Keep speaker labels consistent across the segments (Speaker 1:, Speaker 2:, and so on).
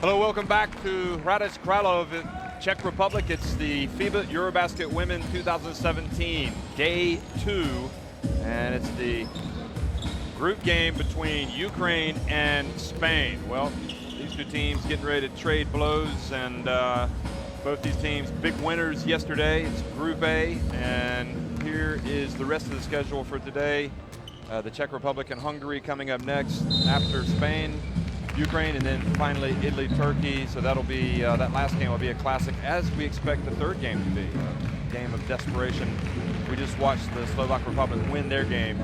Speaker 1: Hello, welcome back to Hradec Králové, Czech Republic. It's the FIBA EuroBasket Women 2017, Day 2, and it's the group game between Ukraine and Spain. Well, these two teams getting ready to trade blows, and both these teams big winners yesterday. It's Group A, and here is the rest of the schedule for today. The Czech Republic and Hungary coming up next after Spain, Ukraine, and then finally Italy, Turkey. So that'll be, that last game will be a classic, as we expect the third game to be, a game of desperation. We just watched the Slovak Republic win their game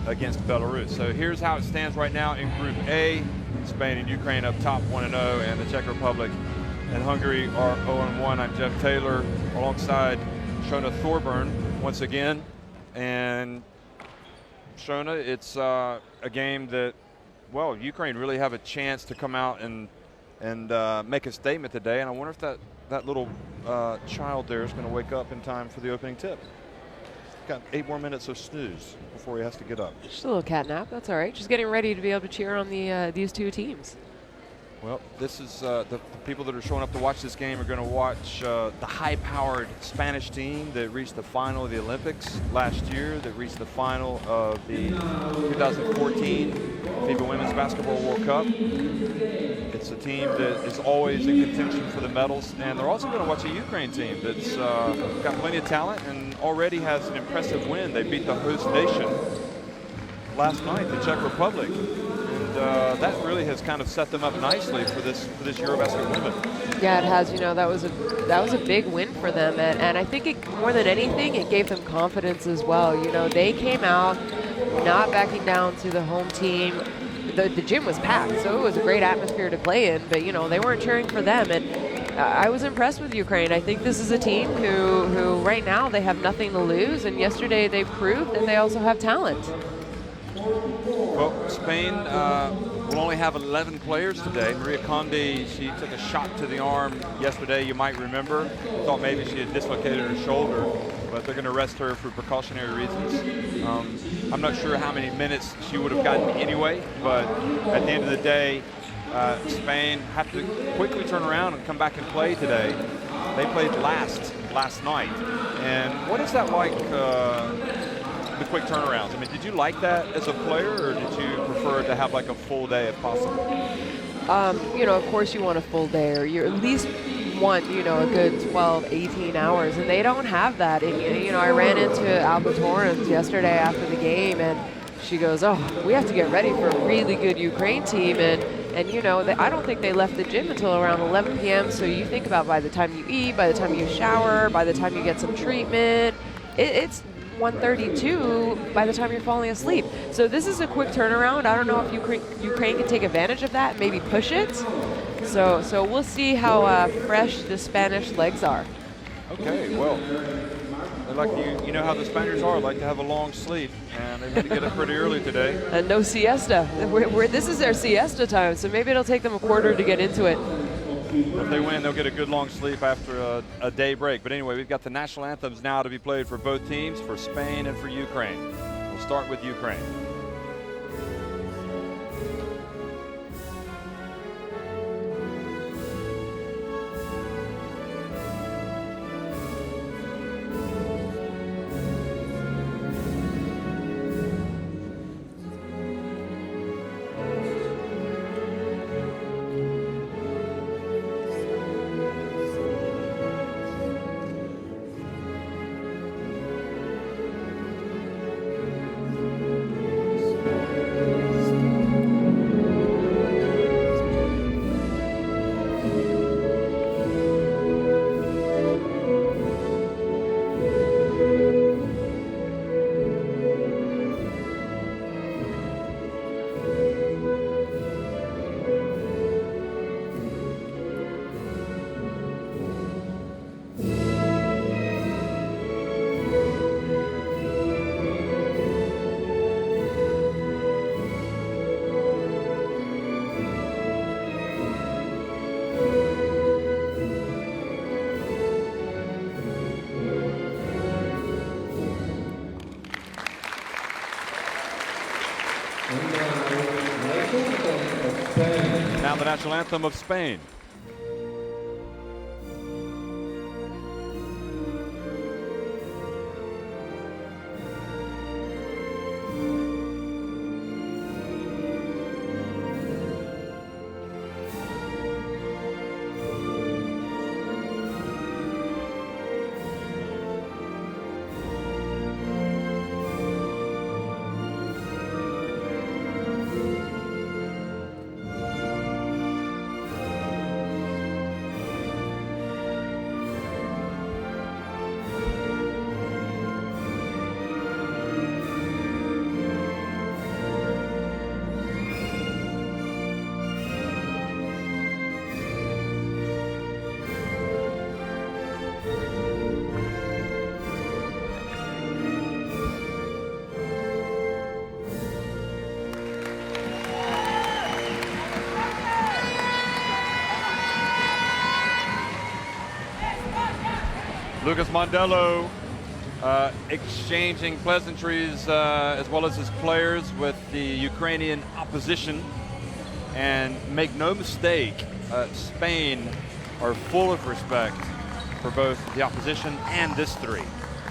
Speaker 1: against Belarus. So here's how it stands right now in Group A. Spain and Ukraine up top 1-0, and the Czech Republic and Hungary are 0-1. I'm Jeff Taylor alongside Shona Thorburn once again. And Shona, it's a game that, well, Ukraine really have a chance to come out and make a statement today. And I wonder if that little child there is going to wake up in time for the opening tip. Got 8 more minutes of snooze before he has to get up. Just
Speaker 2: a little cat nap. That's all right. Just getting ready to be able to cheer on these two teams.
Speaker 1: Well, this is the people that are showing up to watch this game are going to watch the high-powered Spanish team that reached the final of the Olympics last year, that reached the final of the 2014 FIBA Women's Basketball World Cup. It's a team that is always in contention for the medals, and they're also going to watch a Ukraine team that's got plenty of talent and already has an impressive win. They beat the host nation last night, the Czech Republic. That really has kind of set them up nicely for this EuroBasket Women.
Speaker 2: Yeah, it has. You know, that was a big win for them, and I think more than anything, it gave them confidence as well. You know, they came out not backing down to the home team. The gym was packed, so it was a great atmosphere to play in. But you know, they weren't cheering for them, and I was impressed with Ukraine. I think this is a team who right now they have nothing to lose, and yesterday they proved that they also have talent.
Speaker 1: Well, Spain will only have 11 players today. Maria Conde, she took a shot to the arm yesterday, you might remember. Thought maybe she had dislocated her shoulder, but they're going to rest her for precautionary reasons. I'm not sure how many minutes she would have gotten anyway, but at the end of the day, Spain have to quickly turn around and come back and play today. They played last night. And what is that like, the quick turnarounds? I mean, did you like that as a player, or did you prefer to have like a full day if possible?
Speaker 2: You know, of course you want a full day, or you at least want, you know, a good 12, 18 hours, and they don't have that. And, you know, I ran into Alba Torrens yesterday after the game, and she goes, oh, we have to get ready for a really good Ukraine team. And you know, I don't think they left the gym until around 11 p.m. So you think about by the time you eat, by the time you shower, by the time you get some treatment, it's 1:32 by the time you're falling asleep. So this is a quick turnaround. I don't know if Ukraine can take advantage of that, maybe push it. So we'll see how fresh the Spanish legs are.
Speaker 1: Okay, well, like you know how the Spaniards are, like to have a long sleep, and they had to get up pretty early today.
Speaker 2: And no siesta. This is their siesta time, so maybe it'll take them a quarter to get into it.
Speaker 1: If they win, they'll get a good long sleep after a day break. But anyway, we've got the national anthems now to be played for both teams, for Spain and for Ukraine. We'll start with Ukraine. now the national anthem of Spain. Lucas Mondello exchanging pleasantries as well as his players with the Ukrainian opposition. And make no mistake, Spain are full of respect for both the opposition and this three.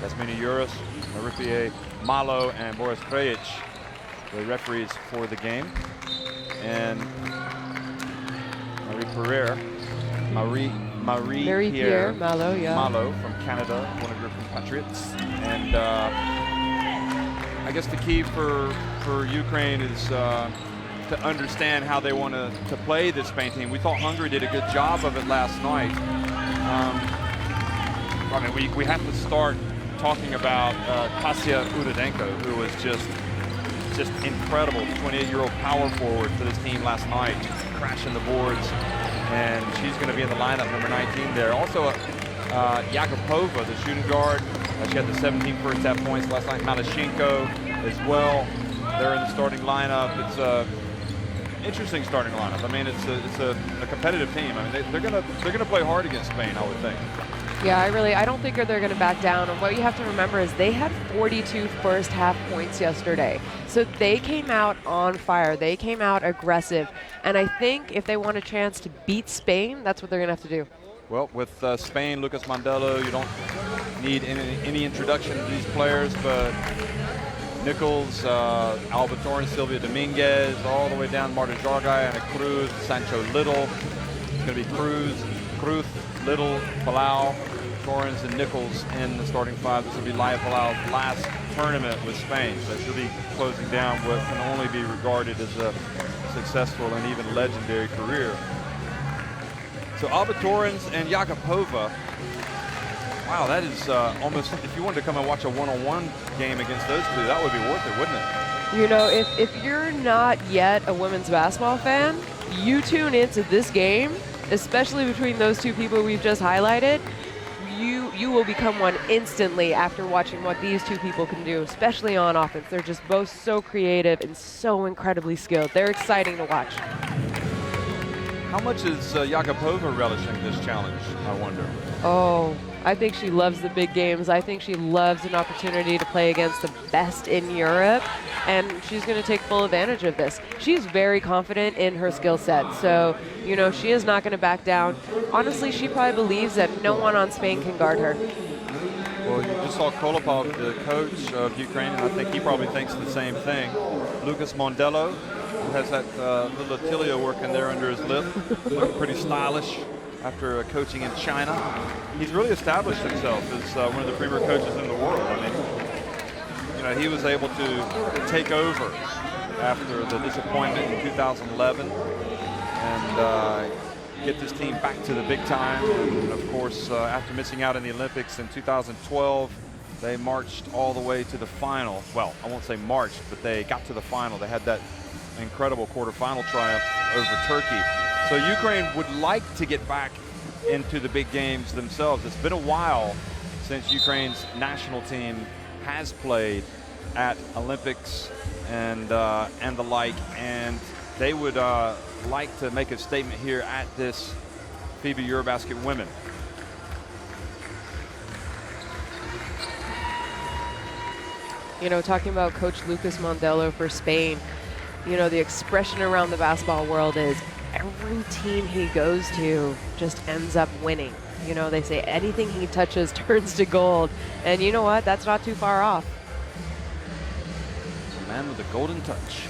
Speaker 1: Yasmina Juras, Maripier Malo, and Boris Krejic, the referees for the game. And Marie-Pierre
Speaker 2: Malo,
Speaker 1: Malo from Canada, one of your compatriots. And I guess the key for Ukraine is to understand how they want to play this Spain team. We thought Hungary did a good job of it last night. I mean, we have to start talking about Kasia Udodenko, who was just incredible. 28-year-old power forward for this team last night, just crashing the boards. And she's going to be in the lineup, number 19 there. Also, Yakupova, the shooting guard. She had the 17 first half points last night. Malashenko as well. They're in the starting lineup. It's a interesting starting lineup. I mean, it's a competitive team. I mean, they're gonna play hard against Spain, I would think.
Speaker 2: Yeah, I don't think they're going to back down. And what you have to remember is they had 42 first half points yesterday. So they came out on fire. They came out aggressive. And I think if they want a chance to beat Spain, that's what they're going to have to do.
Speaker 1: Well, with Spain, Lucas Mondello, you don't need any introduction to these players, but Nichols, Alba Torrens, Silvia Dominguez, all the way down Marta Jargai, Ana Cruz, Sancho Little. It's going to be Cruz, Little, Palau, Torrens, and Nichols in the starting five. This will be Laia Palau's last tournament with Spain, so she'll be closing down what can only be regarded as a successful and even legendary career. So Alba Torrens and Yakupova. Wow, that is almost, if you wanted to come and watch a one-on-one game against those two, that would be worth it, wouldn't it?
Speaker 2: You know, if you're not yet a women's basketball fan, you tune into this game, especially between those two people we've just highlighted, you will become one instantly after watching what these two people can do, especially on offense. They're just both so creative and so incredibly skilled. They're exciting to watch.
Speaker 1: How much is Yakupova relishing this challenge, I wonder?
Speaker 2: Oh, I think she loves the big games. I think she loves an opportunity to play against the best in Europe, and she's going to take full advantage of this. She's very confident in her skill set, so, you know, she is not going to back down. Honestly, she probably believes that no one on Spain can guard her.
Speaker 1: Well, you just saw Kolopov, the coach of Ukraine, and I think he probably thinks the same thing. Lucas Mondello, who has that little Attilio working there under his lip, looking pretty stylish after coaching in China. He's really established himself as one of the premier coaches in the world. I mean, you know, he was able to take over after the disappointment in 2011 and get this team back to the big time. And of course, after missing out in the Olympics in 2012, they marched all the way to the final. Well, I won't say marched, but they got to the final. They had that incredible quarterfinal triumph over Turkey. So Ukraine would like to get back into the big games themselves. It's been a while since Ukraine's national team has played at Olympics and the like, and they would like to make a statement here at this FIBA EuroBasket Women.
Speaker 2: You know, talking about Coach Lucas Mondello for Spain, you know, the expression around the basketball world is every team he goes to just ends up winning. You know, they say anything he touches turns to gold. And you know what? That's not too far off.
Speaker 1: The man with the golden touch.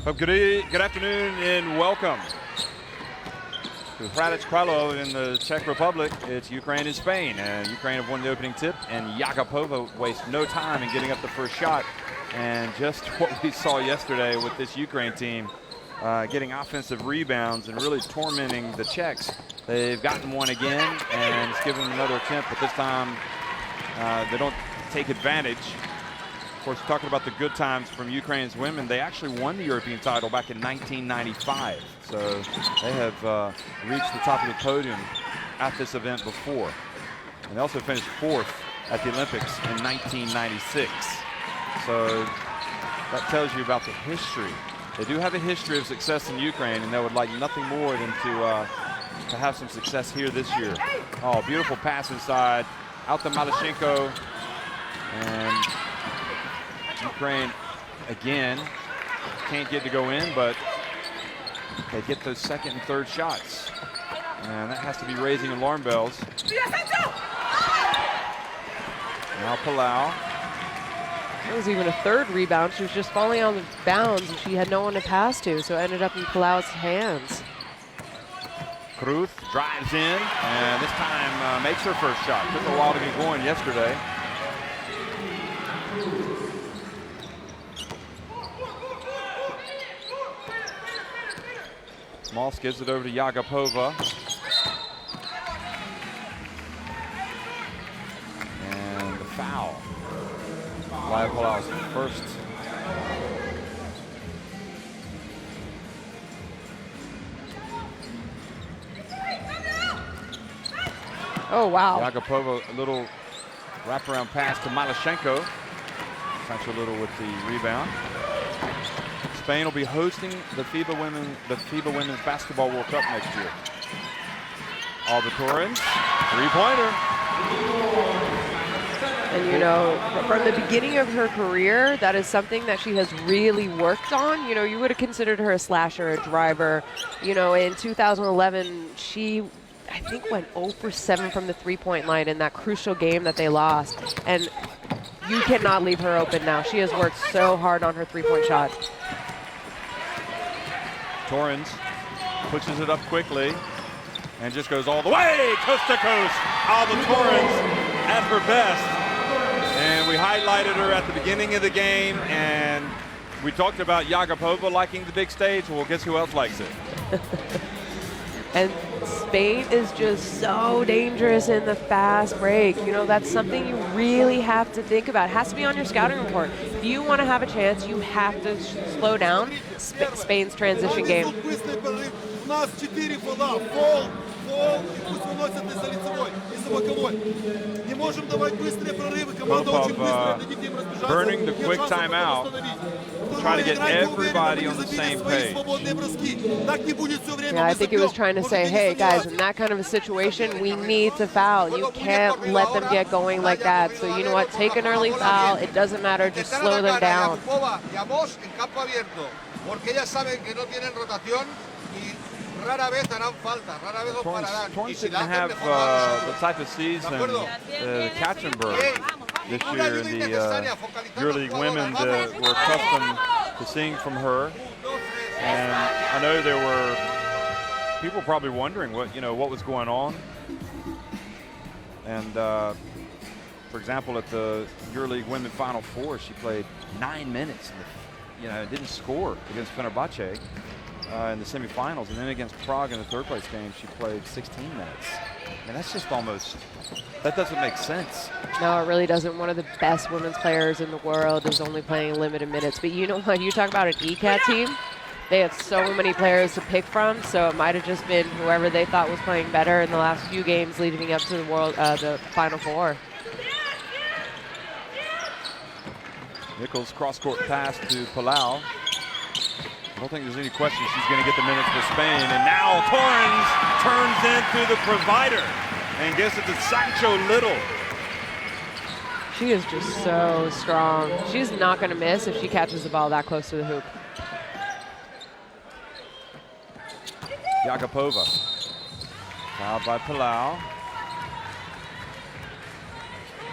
Speaker 1: Well, good afternoon and welcome to Hradec Kralov in the Czech Republic. It's Ukraine and Spain. And Ukraine have won the opening tip, and Yakupova wastes no time in getting up the first shot. And just what we saw yesterday with this Ukraine team, getting offensive rebounds and really tormenting the Czechs. They've gotten one again, and it's given them another attempt, but this time they don't take advantage. Of course, talking about the good times from Ukraine's women, they actually won the European title back in 1995. So they have reached the top of the podium at this event before. And they also finished 4th at the Olympics in 1996. So that tells you about the history. They do have a history of success in Ukraine, and they would like nothing more than to have some success here this year. Oh, beautiful pass inside, out to Malashenko, and Ukraine again can't get to go in, but they get those second and third shots, and that has to be raising alarm bells. Now Palau.
Speaker 2: It was even a third rebound. She was just falling on the bounds, and she had no one to pass to, so it ended up in Palau's hands.
Speaker 1: Cruz drives in, and this time makes her first shot. Took a while to get going yesterday. Moss gives it over to Yakupova. And the foul. Palau's first.
Speaker 2: Oh, wow.
Speaker 1: Yakupova, a little wraparound pass to Malashenko. Sancho Little with the rebound. Spain will be hosting the FIBA Women's Basketball World Cup next year. Albatorins, three-pointer.
Speaker 2: And you know, from the beginning of her career, that is something that she has really worked on. You know, you would have considered her a slasher, a driver. You know, in 2011, she, I think, went 0 for 7 from the three-point line in that crucial game that they lost. And you cannot leave her open now. She has worked so hard on her three-point shot.
Speaker 1: Torrens pushes it up quickly and just goes all the way, coast to coast. Alba Torrens at her best. And we highlighted her at the beginning of the game, and we talked about Yakupova liking the big stage. Well, guess who else likes it?
Speaker 2: And Spain is just so dangerous in the fast break. You know, that's something you really have to think about. It has to be on your scouting report. If you want to have a chance, you have to slow down Spain's transition game.
Speaker 1: Burning the quick timeout, trying to get everybody on the same page.
Speaker 2: Yeah, I think it was trying to say, hey, guys, in that kind of a situation, we need to foul. You can't let them get going like that. So you know what? Take an early foul. It doesn't matter. Just slow them down.
Speaker 1: Torrens didn't have the type of season Katzenberg this year in the EuroLeague Women that we're accustomed to seeing from her. And I know there were people probably wondering what was going on. And for example, at the EuroLeague Women Final Four, she played 9 minutes. Didn't score against Fenerbahce in the semifinals, and then against Prague in the third place game, she played 16 minutes. And that's just that doesn't make sense.
Speaker 2: No, it really doesn't. One of the best women's players in the world is only playing limited minutes. But you know what? You talk about an ECAT team. They have so many players to pick from, so it might have just been whoever they thought was playing better in the last few games leading up to the Final Four.
Speaker 1: Nichols cross-court pass to Palau. I don't think there's any question she's going to get the minutes for Spain. And now Torrens turns into the provider and gets it to Sancho Little.
Speaker 2: She is just so strong. She's not going to miss if she catches the ball that close to the hoop.
Speaker 1: Yakupova, fouled by Palau.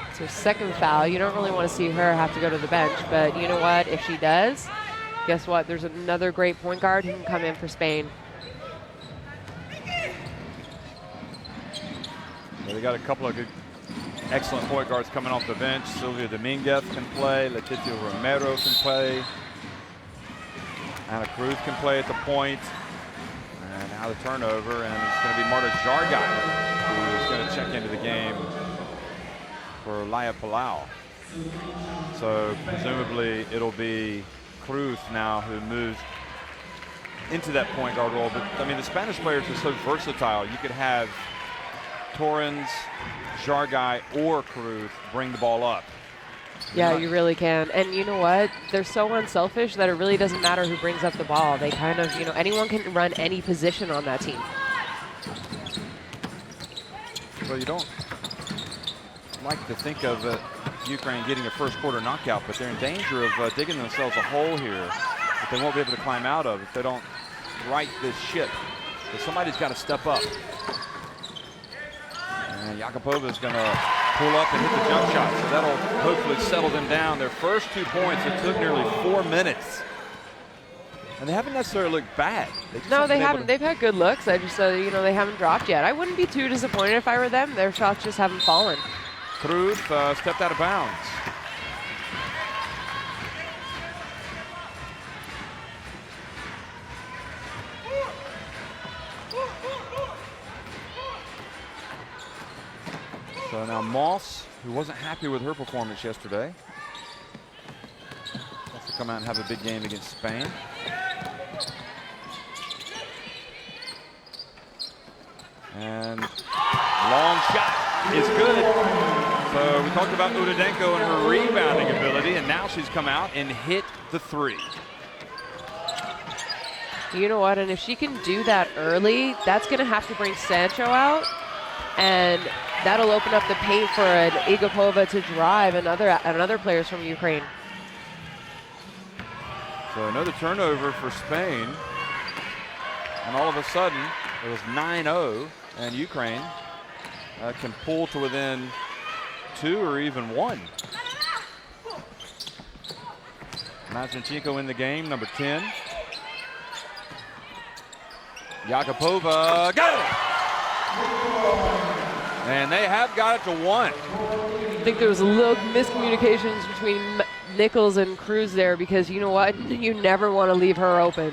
Speaker 2: It's her second foul. You don't really want to see her have to go to the bench, but you know what? If she does, guess what? There's another great point guard who can come in for Spain.
Speaker 1: Well, they got a couple of good, excellent point guards coming off the bench. Silvia Dominguez can play. Leticia Romero can play. Anna Cruz can play at the point. And now the turnover, and it's going to be Marta Jargai who is going to check into the game for Laia Palau. So presumably it'll be Cruz now who moves into that point guard role. But I mean, the Spanish players are so versatile. You could have Torrens, Jargai, or Cruz bring the ball up.
Speaker 2: Yeah, you really can. And you know what? They're so unselfish that it really doesn't matter who brings up the ball. They kind of, you know, anyone can run any position on that team.
Speaker 1: Well, you don't like to think of Ukraine getting a first quarter knockout, but they're in danger of digging themselves a hole here that they won't be able to climb out of if they don't right this ship. So somebody's got to step up. And Yakupova is going to pull up and hit the jump shot, so that'll hopefully settle them down. Their first 2 points, it took nearly 4 minutes. And they haven't necessarily looked bad.
Speaker 2: No, they haven't. They've had good looks. I just, you know, they haven't dropped yet. I wouldn't be too disappointed if I were them. Their shots just haven't fallen.
Speaker 1: Cruz stepped out of bounds. So now Moss, who wasn't happy with her performance yesterday, has to come out and have a big game against Spain. And long shot is good. So we talked about Udodenko and her rebounding ability, and now she's come out and hit the three.
Speaker 2: You know what? And if she can do that early, that's going to have to bring Sancho out, and that'll open up the paint for an Igapova to drive and other players from Ukraine.
Speaker 1: So another turnover for Spain, and all of a sudden it was 9-0, and Ukraine can pull to within 2 or even 1. Mazurchenko in the game, number 10. Yakupova got it! And they have got it to 1.
Speaker 2: I think there was a little miscommunications between Nichols and Cruz there, because you know what? You never want to leave her open.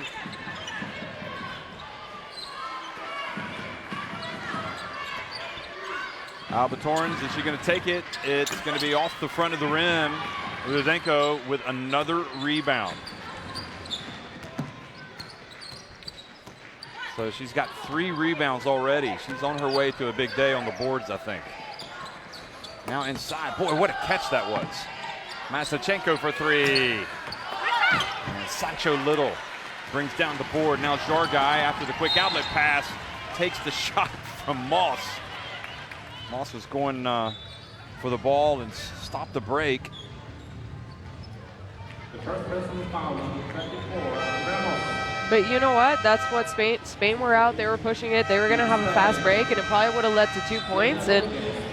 Speaker 1: Alba Torrens, is she going to take it? It's going to be off the front of the rim. Rudenko with another rebound. So she's got 3 rebounds already. She's on her way to a big day on the boards, I think. Now inside. Boy, what a catch that was. Mazurchenko for 3. And Sancho Little brings down the board. Now Jargai, after the quick outlet pass, takes the shot from Moss. Moss was going for the ball and stopped the break.
Speaker 3: The first personal foul is 24, Ramos.
Speaker 2: But you know what? That's what Spain were out. They were pushing it. They were going to have a fast break, and it probably would have led to 2 points. And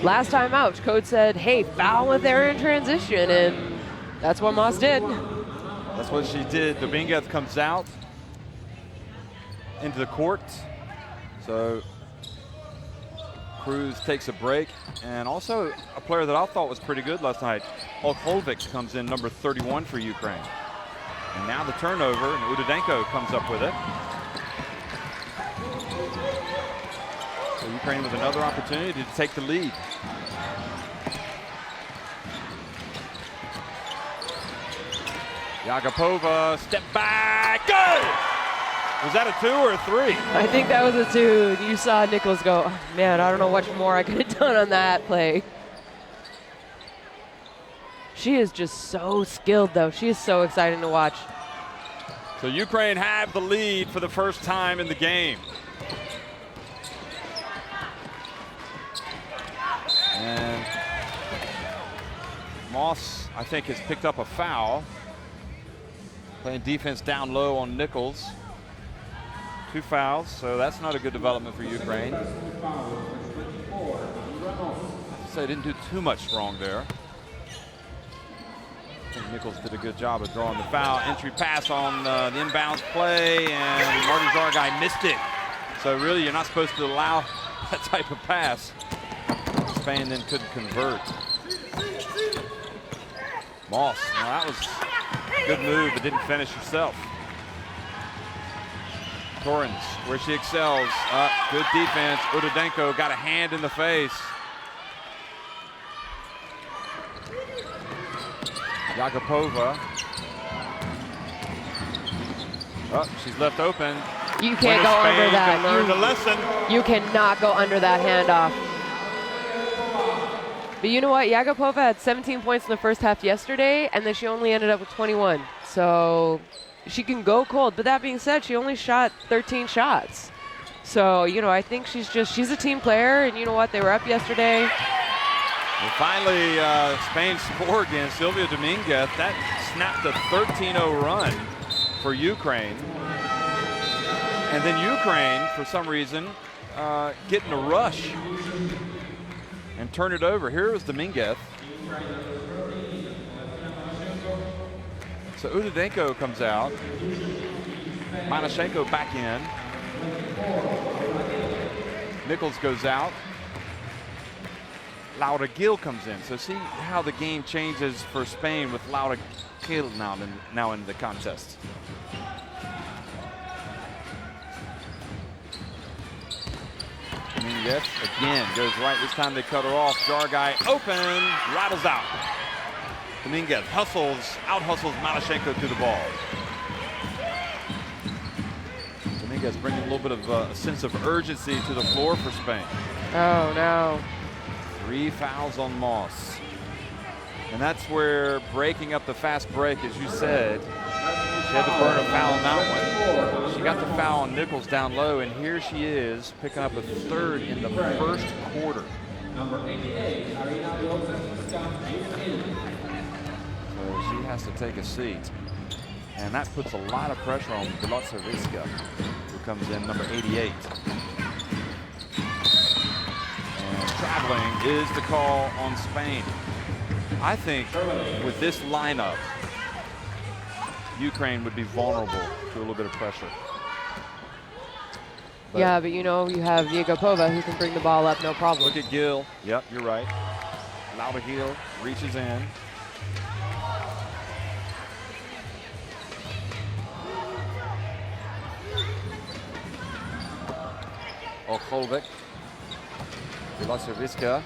Speaker 2: last time out, Coach said, hey, foul if they're in transition. And that's what Moss did.
Speaker 1: That's what she did. Dominguez comes out into the court. So Cruz takes a break. And also a player that I thought was pretty good last night, Olkolvik, comes in, number 31 for Ukraine. And now the turnover, and Udodenko comes up with it. So Ukraine with another opportunity to take the lead. Yakupova, step back, good! Was that a 2 or a 3?
Speaker 2: I think that was a 2. You saw Nichols go, oh, man, I don't know what more I could have done on that play. She is just so skilled, though. She is so exciting to watch.
Speaker 1: So Ukraine have the lead for the first time in the game. And Moss, I think, has picked up a foul. Playing defense down low on Nichols. 2 fouls, so that's not a good development for Ukraine. I'd say they didn't do too much wrong there. I think Nichols did a good job of drawing the foul. Entry pass on the inbounds play, and Marty Zargai missed it. So really, you're not supposed to allow that type of pass. Spain then couldn't convert. Moss, now that was a good move, but didn't finish herself. Torrens, where she excels. Good defense. Udodenko got a hand in the face. Yakupova. Oh, she's left open.
Speaker 2: You can't go under that.
Speaker 1: Learn the lesson.
Speaker 2: You cannot go under that handoff. But you know what? Yakupova had 17 points in the first half yesterday, and then she only ended up with 21. So she can go cold. But that being said, she only shot 13 shots. So, you know, I think she's a team player. And you know what? They were up yesterday.
Speaker 1: And finally, Spain scored again. Silvia Dominguez. That snapped a 13-0 run for Ukraine. And then Ukraine, for some reason, getting a rush and turn it over. Here was Dominguez. So Udodenko comes out. Manashenko back in. Nichols goes out. Laura Gil comes in. So see how the game changes for Spain with Laura Gil now in the contest. Dominguez again goes right. This time they cut her off. Zargai open, rattles out. Dominguez out-hustles Manashenko to the ball. Dominguez bringing a little bit of a sense of urgency to the floor for Spain.
Speaker 2: Oh, no.
Speaker 1: 3 fouls on Moss. And that's where breaking up the fast break, as you said, she had to burn a foul on that one. She got the foul on Nichols down low, and here she is picking up a 3rd in the first quarter.
Speaker 3: Number 88,
Speaker 1: So she has to take a seat. And that puts a lot of pressure on Bilotsevska, who comes in, number 88. And traveling is the call on Spain. I think with this lineup, Ukraine would be vulnerable to a little bit of pressure. But
Speaker 2: yeah, but you know, you have Yakupova who can bring the ball up, no problem.
Speaker 1: look at Gil. Yep, you're right. Laura Gil reaches in. Ocholvik. Bilotsevska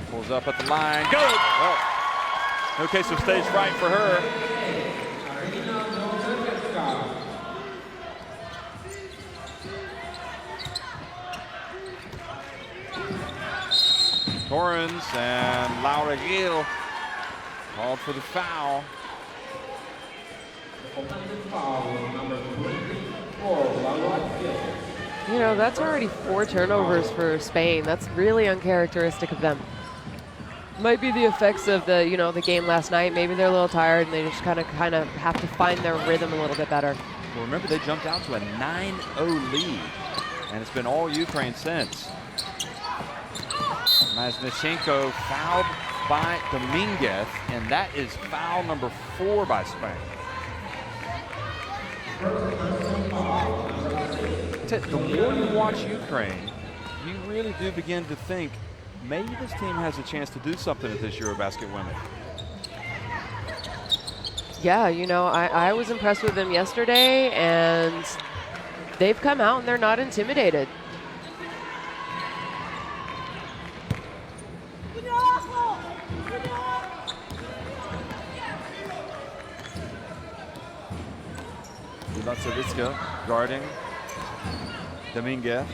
Speaker 1: pulls up at the line. Go! Well, no case of stage fright for her. Torrens and Laura Gil called for the foul.
Speaker 2: You know, that's already 4 turnovers for Spain. That's really uncharacteristic of them. Might be the effects of the, you know, the game last night. Maybe they're a little tired and they just kind of have to find their rhythm a little bit better.
Speaker 1: Well, remember they jumped out to a 9-0 lead, and it's been all Ukraine since. Masnichenko fouled by Dominguez, and that is foul number 4 by Spain. The more you watch Ukraine, you really do begin to think maybe this team has a chance to do something at this EuroBasket Women.
Speaker 2: Yeah, you know, I was impressed with them yesterday, and they've come out and they're not intimidated.
Speaker 1: Bilotsevska guarding Dominguez.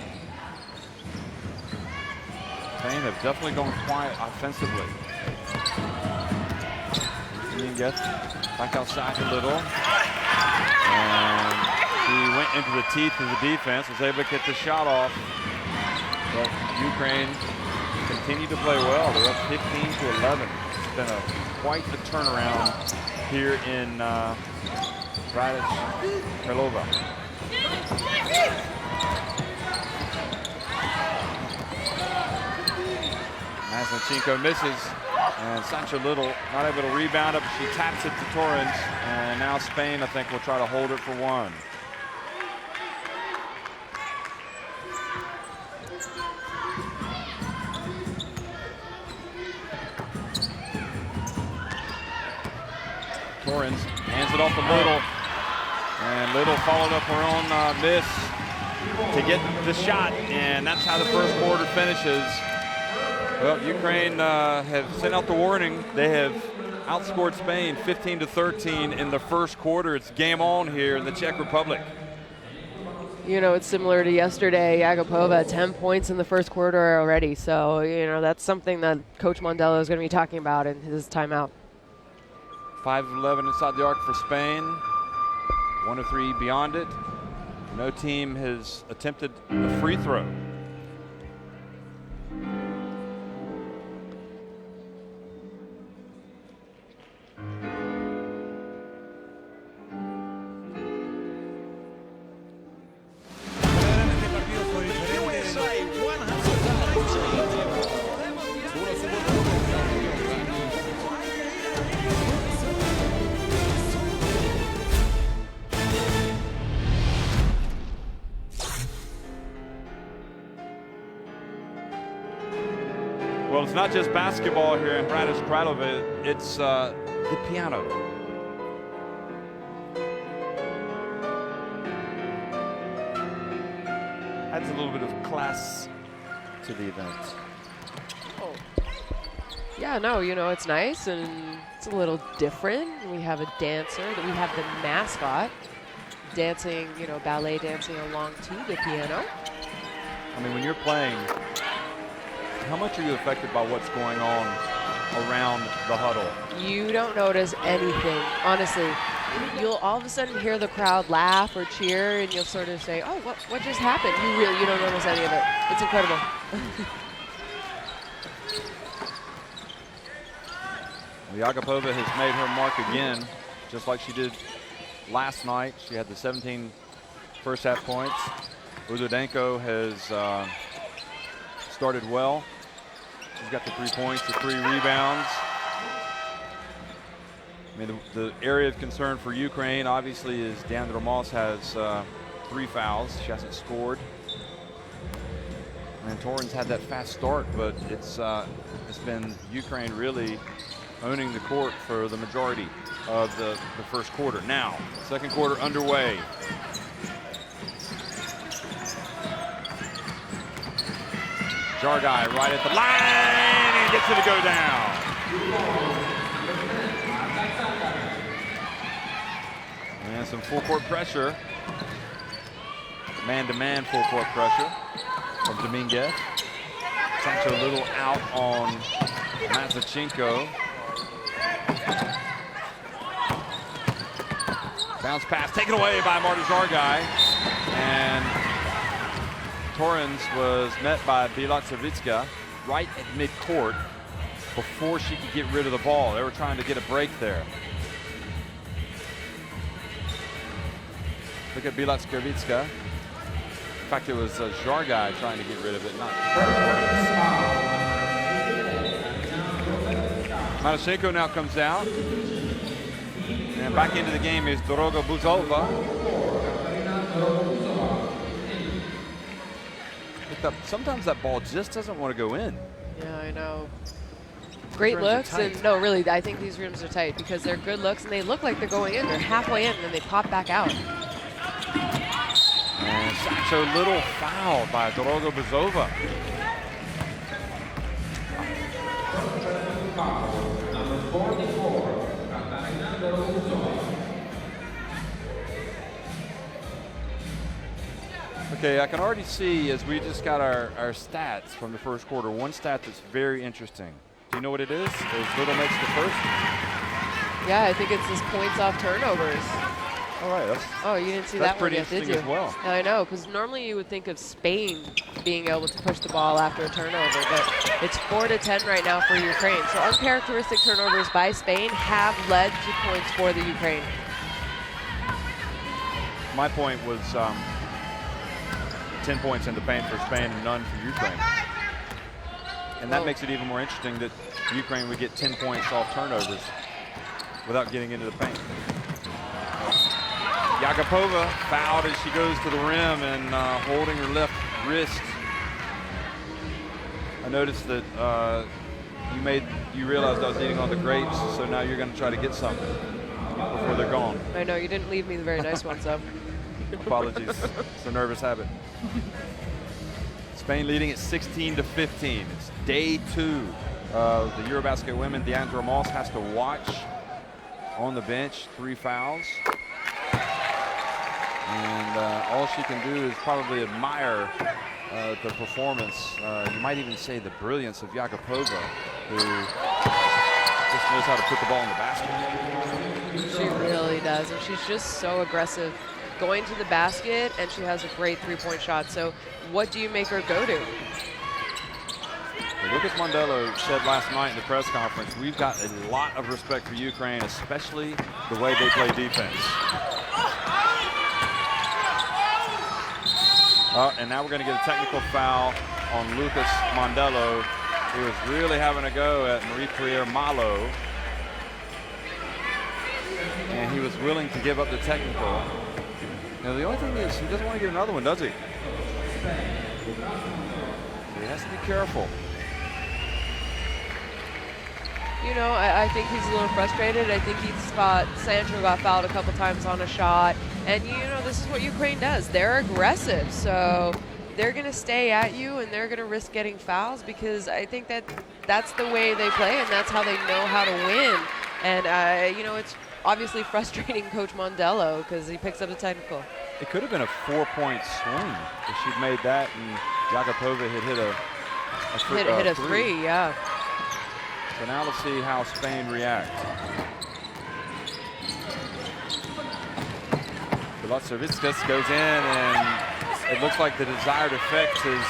Speaker 1: Spain have definitely gone quiet offensively. Dominguez back outside a little. And she went into the teeth of the defense, was able to get the shot off. But Ukraine continue to play well. They're up 15-11. It's been quite the turnaround here in Radec Kralova. Masnichenko misses, and Sancho Little not able to rebound it, but she taps it to Torrens, and now Spain, I think, will try to hold it for one. Torrens hands it off to Little, and Little followed up her own miss to get the shot, and that's how the first quarter finishes. Well, Ukraine have sent out the warning. They have outscored Spain 15-13 in the first quarter. It's game on here in the Czech Republic.
Speaker 2: You know, it's similar to yesterday. Agapova, 10 points in the first quarter already. So, you know, that's something that Coach Mondello is going to be talking about in his timeout.
Speaker 1: 5 of 11 inside the arc for Spain. 1 of 3 beyond it. No team has attempted a free throw. Well, it's not just basketball here in Radec Kralova, it's the piano. Adds a little bit of class to the event.
Speaker 2: Oh. Yeah, no, you know, it's nice and it's a little different. We have a dancer, we have the mascot dancing, you know, ballet dancing along to the piano.
Speaker 1: I mean, when you're playing, how much are you affected by what's going on around the huddle?
Speaker 2: You don't notice anything, honestly. You'll all of a sudden hear the crowd laugh or cheer, and you'll sort of say, "Oh, what just happened?" You don't notice any of it. It's incredible.
Speaker 1: Agapova has made her mark again, just like she did last night. She had the 17 first half points. Udodenko has started well. She's got the 3 points, the 3 rebounds. I mean, the area of concern for Ukraine obviously is Deandra Moss has 3 fouls. She hasn't scored. And Torrens had that fast start, but it's been Ukraine really owning the court for the majority of the first quarter. Now, second quarter underway. Jargai right at the line and gets it to go down. And some full court pressure. Man-to-man full court pressure from Dominguez. Sancho Little out on Masnichenko. Bounce pass taken away by Marta Jargai. And Torrens was met by Bielak-Savitska right at midcourt before she could get rid of the ball. They were trying to get a break there. Look at Bielak-Savitska. In fact, it was Jargai trying to get rid of it, not Masnichenko now comes out. And back into the game is Doroga Buzova. Sometimes that ball just doesn't want to go in.
Speaker 2: Yeah, I know. Great looks, and no, really, I think these rims are tight because they're good looks, and they look like they're going in. They're halfway in, and then they pop back out.
Speaker 1: And Sancho Little fouled by Doroga Buzova.
Speaker 3: Number 44, Katarina Dorouzova.
Speaker 1: Okay, I can already see as we just got our stats from the first quarter, one stat that's very interesting. Do you know what it is? As Little makes the first?
Speaker 2: Yeah, I think it's his points off turnovers.
Speaker 1: All right.
Speaker 2: Oh, you didn't see
Speaker 1: That's
Speaker 2: that one
Speaker 1: pretty
Speaker 2: yet, did
Speaker 1: interesting
Speaker 2: you?
Speaker 1: as well.
Speaker 2: I know, because normally you would think of Spain being able to push the ball after a turnover, but it's 4-10 right now for Ukraine. So uncharacteristic turnovers by Spain have led to points for the Ukraine.
Speaker 1: My point was 10 points in the paint for Spain and none for Ukraine. And that makes it even more interesting that Ukraine would get 10 points off turnovers without getting into the paint. Yakupova fouled as she goes to the rim and holding her left wrist. I noticed that you realized I was eating on the grapes, so now you're going to try to get something before they're gone.
Speaker 2: I know, you didn't leave me the very nice ones, though.
Speaker 1: Apologies. It's a nervous habit. Spain leading at 16-15. It's day 2 of the EuroBasket Women. Deandra Moss has to watch on the bench, 3 fouls. And all she can do is probably admire the performance. You might even say the brilliance of Yakupova, who just knows how to put the ball in the basket.
Speaker 2: She really does, and she's just so aggressive going to the basket, and she has a great three-point shot. So what do you make her go to?
Speaker 1: Well, Lucas Mondello said last night in the press conference, we've got a lot of respect for Ukraine, especially the way they play defense. And now we're going to get a technical foul on Lucas Mondello, who is really having a go at Marie-Pierre Malo. And he was willing to give up the technical. Now, the only thing is he doesn't want to get another one, does he? He has to be careful.
Speaker 2: You know, I think he's a little frustrated. I think Sancho got fouled a couple times on a shot. And, you know, this is what Ukraine does. They're aggressive. So they're going to stay at you, and they're going to risk getting fouls because I think that's the way they play, and that's how they know how to win. And, you know, it's obviously frustrating Coach Mondello because he picks up the technical.
Speaker 1: It could have been a 4-point swing if she'd made that and Yakupova had hit a
Speaker 2: three, yeah.
Speaker 1: So now let's see how Spain react. Villasovitskas goes in, and it looks like the desired effect has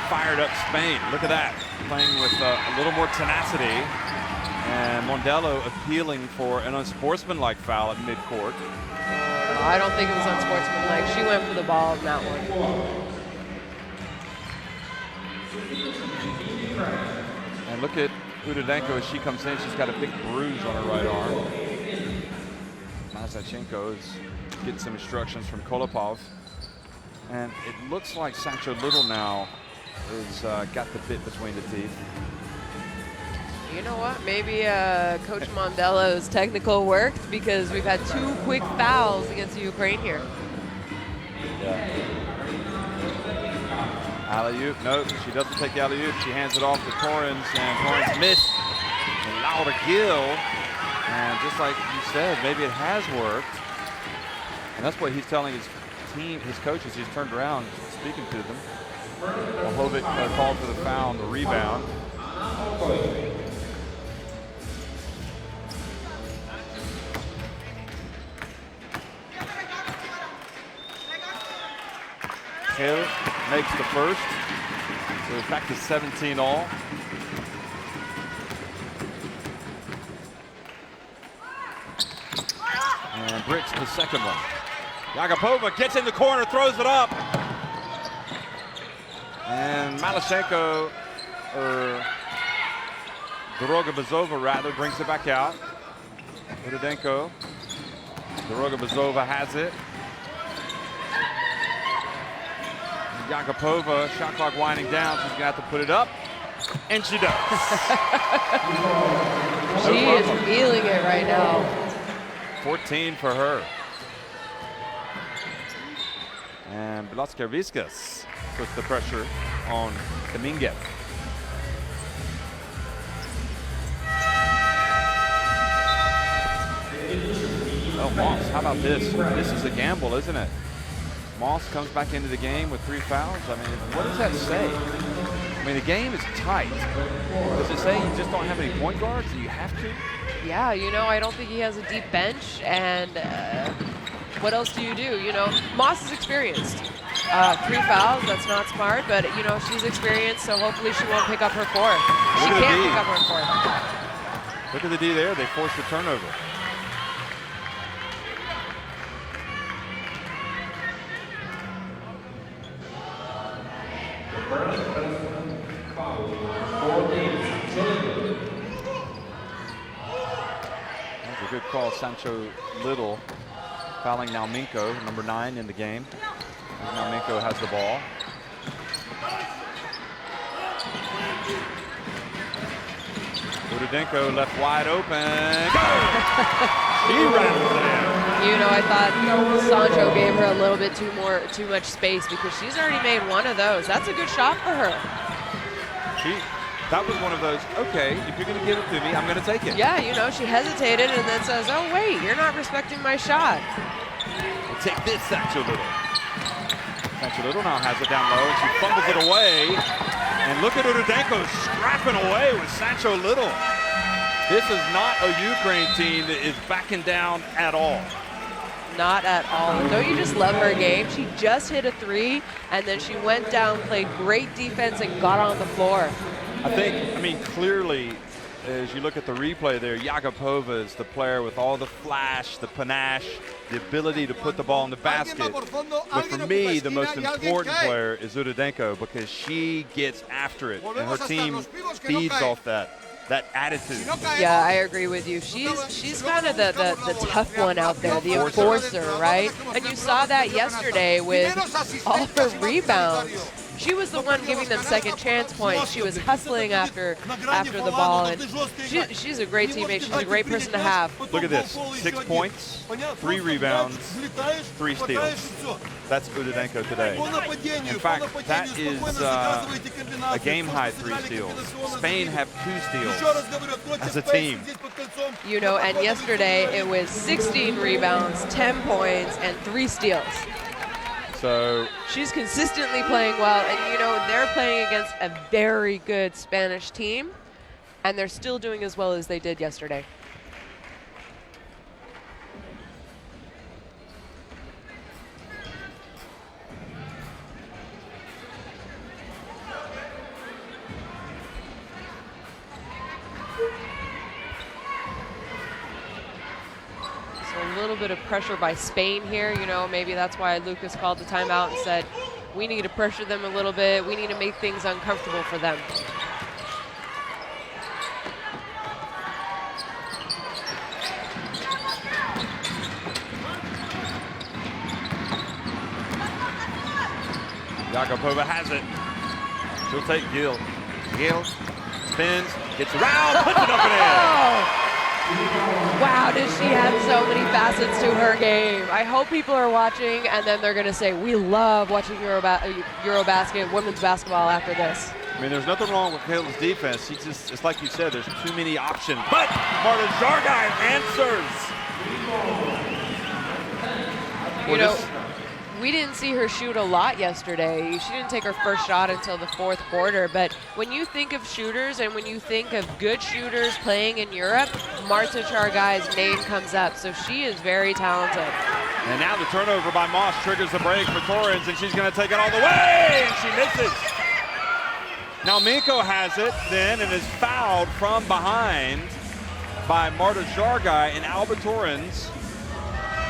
Speaker 1: fired up Spain. Look at that, playing with a little more tenacity. And Mondello appealing for an unsportsmanlike foul at midcourt.
Speaker 2: I don't think it was unsportsmanlike. She went for the ball in that one.
Speaker 1: And look at Udodenko as she comes in. She's got a big bruise on her right arm. Mazachenko is getting some instructions from Kolopov. And it looks like Sancho Little now has got the bit between the teeth.
Speaker 2: You know what? Maybe Coach Mondello's technical worked because we've had 2 quick fouls against Ukraine here.
Speaker 1: Yeah. Alley-oop. Nope, she doesn't take the alley-oop. She hands it off to Torrens, and Torrens missed. And Laura Gill. And just like you said, maybe it has worked. And that's what he's telling his team, his coaches. He's turned around speaking to them. Wahovic called for the foul on the rebound. Taylor makes the first. So it's back to 17 all. And Bricks the second one. Yakupova gets in the corner, throws it up. And Malashenko, or Dorogobazova rather, brings it back out. Udodenko. Dorogobazova has it. Yakupova, shot clock winding down. She's gonna have to put it up, and she does.
Speaker 2: She is feeling it right now.
Speaker 1: 14 for her. And Villasovitskas puts the pressure on Kaminga. Oh, Moss, how about this? This is a gamble, isn't it? Moss comes back into the game with 3 fouls. I mean, what does that say? I mean, the game is tight. Does it say you just don't have any point guards? Do you have to?
Speaker 2: Yeah, you know, I don't think he has a deep bench, and what else do? You know, Moss is experienced. 3 fouls, that's not smart, but you know, she's experienced, so hopefully she won't pick up her fourth. She can't pick up her fourth.
Speaker 1: Look at the D there, they forced the turnover. That's a good call, Sancho Little fouling Nalminko, number 9 in the game. Nalminko has the ball. Udodenko left wide open. He rattles it in.
Speaker 2: You know, I thought Sancho gave her a little bit too much space because she's already made one of those. That's a good shot for her.
Speaker 1: That was one of those, okay, if you're going to give it to me, I'm going to take it.
Speaker 2: Yeah, you know, she hesitated and then says, oh, wait, you're not respecting my shot.
Speaker 1: We'll take this, Sancho Little. Sancho Little now has it down low, and she fumbles it away. And look at Udodenko scrapping away with Sancho Little. This is not a Ukraine team that is backing down at all.
Speaker 2: Not at all. Don't you just love her game? She just hit a 3, and then she went down, played great defense, and got on the floor.
Speaker 1: I mean, clearly, as you look at the replay there, Yakupova is the player with all the flash, the panache, the ability to put the ball in the basket. But for me, the most important player is Udodenko because she gets after it, and her team feeds off that attitude.
Speaker 2: Yeah, I agree with you. She's kind of the tough one out there, the enforcer, right? And you saw that yesterday with all her rebounds. She was the one giving them second chance points. She was hustling after the ball, and she's a great teammate. She's a great person to have.
Speaker 1: Look at this, 6 points, 3 rebounds, 3 steals. That's Udodenko today. In fact, that is a game-high 3 steals. Spain have 2 steals as a team.
Speaker 2: You know, and yesterday it was 16 rebounds, 10 points, and 3 steals.
Speaker 1: So
Speaker 2: she's consistently playing well, and you know, they're playing against a very good Spanish team, and they're still doing as well as they did yesterday. A little bit of pressure by Spain here. You know, maybe that's why Lucas called the timeout and said, we need to pressure them a little bit. We need to make things uncomfortable for them.
Speaker 1: Yakupova has it. She'll take Gill. Gill spins, gets around, puts it up and in.
Speaker 2: Wow, does she have so many facets to her game. I hope people are watching, and then they're going to say, we love watching Eurobasket women's basketball after this.
Speaker 1: I mean, there's nothing wrong with Kayla's defense. It's like you said, there's too many options. But Marta Jargai answers.
Speaker 2: You know, we didn't see her shoot a lot yesterday. She didn't take her first shot until the 4th quarter. But when you think of shooters and when you think of good shooters playing in Europe, Marta Jargai's name comes up. So she is very talented.
Speaker 1: And now the turnover by Moss triggers the break for Torrens, and she's going to take it all the way, and she misses. Now Minko has it then and is fouled from behind by Marta Jargai, and Alba Torrens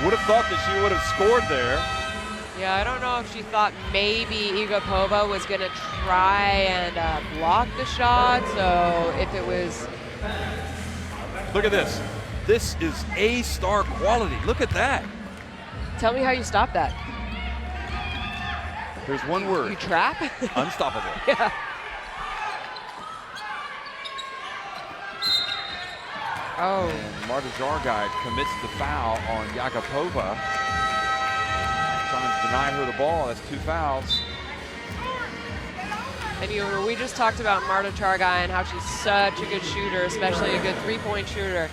Speaker 1: would have thought that she would have scored there.
Speaker 2: Yeah, I don't know if she thought maybe Igapova was going to try and block the shot. So if it was...
Speaker 1: Look at this. This is A-star quality. Look at that.
Speaker 2: Tell me how you stop that.
Speaker 1: There's one word.
Speaker 2: You trap?
Speaker 1: Unstoppable.
Speaker 2: Yeah. Oh.
Speaker 1: And Marta Jargai commits the foul on Yakupova. Trying to deny her the ball. That's 2 fouls.
Speaker 2: And we just talked about Marta Jargai and how she's such a good shooter, especially a good 3-point shooter.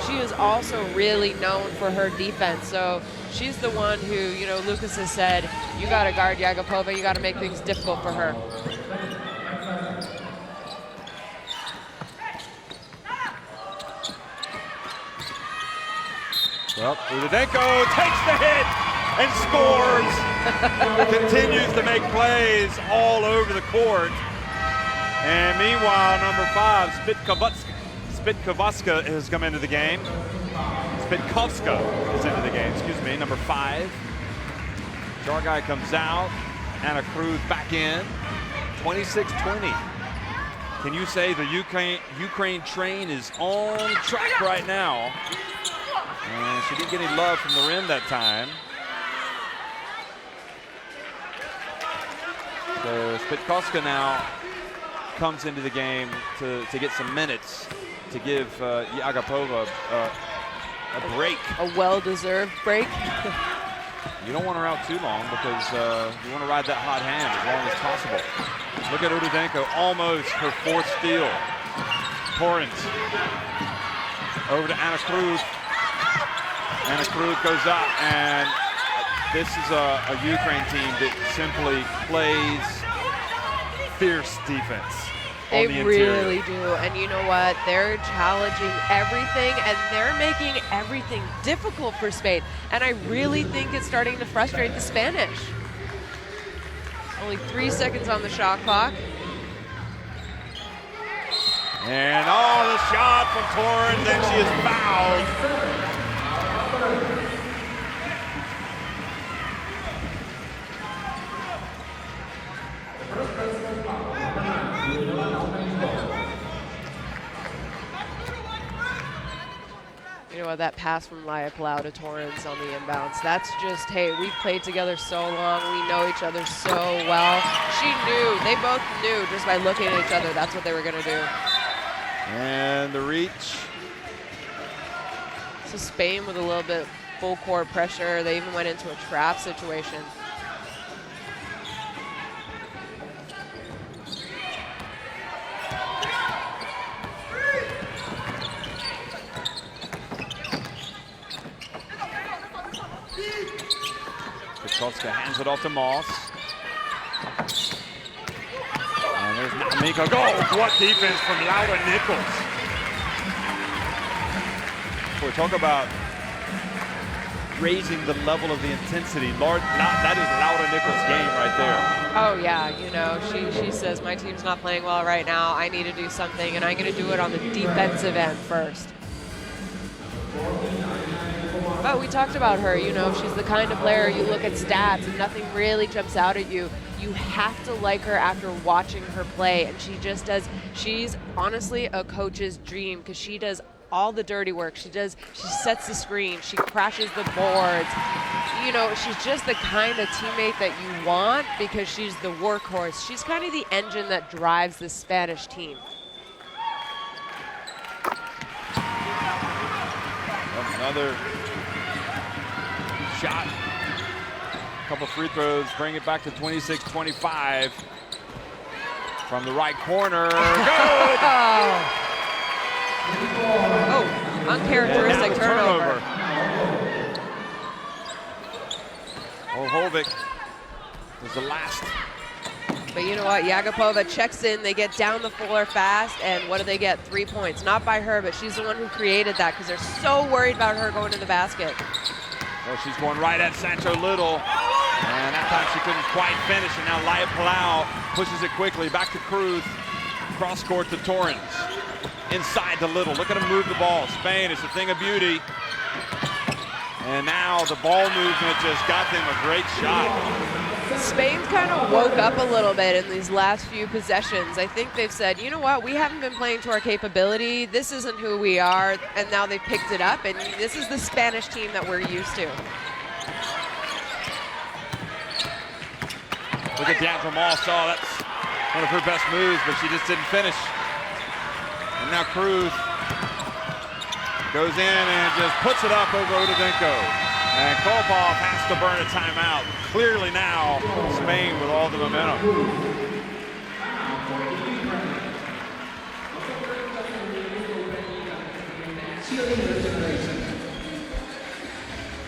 Speaker 2: She is also really known for her defense. So she's the one who, you know, Lucas has said, you got to guard Yakupova, you got to make things difficult for her.
Speaker 1: Well, Udodenko takes the hit and scores. Continues to make plays all over the court. And meanwhile, number 5, Spitkovska has come into the game. Spitkovska is into the game, excuse me, number 5. Jarguy comes out. Anna Cruz back in. 26-20. Can you say the Ukraine train is on track right now? And she didn't get any love from the rim that time. So Spitkovska now comes into the game to get some minutes to give Yagapova a break.
Speaker 2: A well-deserved break.
Speaker 1: You don't want her out too long because you want to ride that hot hand as long as possible. Look at Udodenko, almost her 4th steal. Torrens over to Anna Cruz. Anna Cruz goes up, and this is a Ukraine team that simply plays fierce defense.
Speaker 2: They really do, and you know what? They're challenging everything, and they're making everything difficult for Spain. And I really think it's starting to frustrate the Spanish. Only 3 seconds on the shot clock.
Speaker 1: And the shot from Torrens, and she is fouled.
Speaker 2: You know what, that pass from Laia Palau to Torrens on the inbounds, that's just, hey, we've played together so long, we know each other so well. She knew, they both knew just by looking at each other, that's what they were gonna do.
Speaker 1: And the reach.
Speaker 2: So Spain with a little bit full court pressure, they even went into a trap situation.
Speaker 1: Spitkovska hands it off to Moss. And there's Mika. Oh, what defense from Laura Nichols. Boy, talk about raising the level of the intensity. That is Laura Nichols' game right there.
Speaker 2: Oh yeah, you know, she says, my team's not playing well right now, I need to do something, and I'm gonna do it on the defensive end first. But we talked about her, you know, she's the kind of player you look at stats and nothing really jumps out at you. You have to like her after watching her play, and she just does, she's honestly a coach's dream because she does all the dirty work. She sets the screen, she crashes the boards. You know, she's just the kind of teammate that you want because she's the workhorse. She's kind of the engine that drives the Spanish team.
Speaker 1: Another shot. A couple free throws, bring it back to 26-25. From the right corner. Good!
Speaker 2: Oh, uncharacteristic turnover.
Speaker 1: Olhovic was the last.
Speaker 2: But you know what, Yagapova checks in, they get down the floor fast, and what do they get? 3 points. Not by her, but she's the one who created that because they're so worried about her going to the basket.
Speaker 1: Well, she's going right at Sancho Little, and that time she couldn't quite finish, and now Laia Palau pushes it quickly, back to Cruz, cross court to Torrens, inside to Little. Look at him move the ball. Spain, it's a thing of beauty. And now the ball movement just got them a great shot.
Speaker 2: Spain kind of woke up a little bit in these last few possessions. I think they've said, you know what, we haven't been playing to our capability. This isn't who we are. And now they've picked it up, and this is the Spanish team that we're used to.
Speaker 1: Look at Deandra Moss. Oh, that's one of her best moves, but she just didn't finish. And now Cruz goes in and just puts it up over Udodenko. And Kolpov has to burn a timeout. Clearly now, Spain with all the momentum.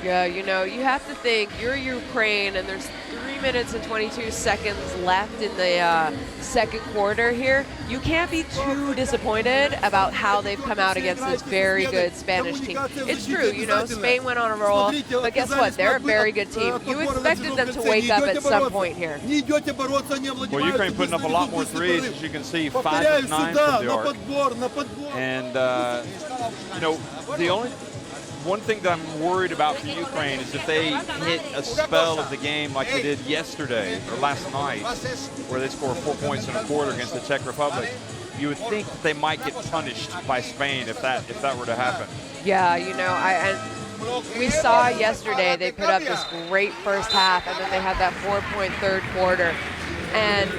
Speaker 2: Yeah, you know, you have to think you're Ukraine and there's 3 minutes and 22 seconds left in the second quarter here. You can't be too disappointed about how they've come out against this very good Spanish team. It's true, you know, Spain went on a roll, but guess what? They're a very good team. You expected them to wake up at some point here.
Speaker 1: Well, Ukraine putting up a lot more threes, as you can see, 5 of 9 from the arc. And, you know, one thing that I'm worried about for Ukraine is if they hit a spell of the game like they did yesterday or last night, where they scored 4 points in a quarter against the Czech Republic, you would think that they might get punished by Spain if that were to happen.
Speaker 2: Yeah, you know, and we saw yesterday they put up this great first half, and then they had that 4-point third quarter. And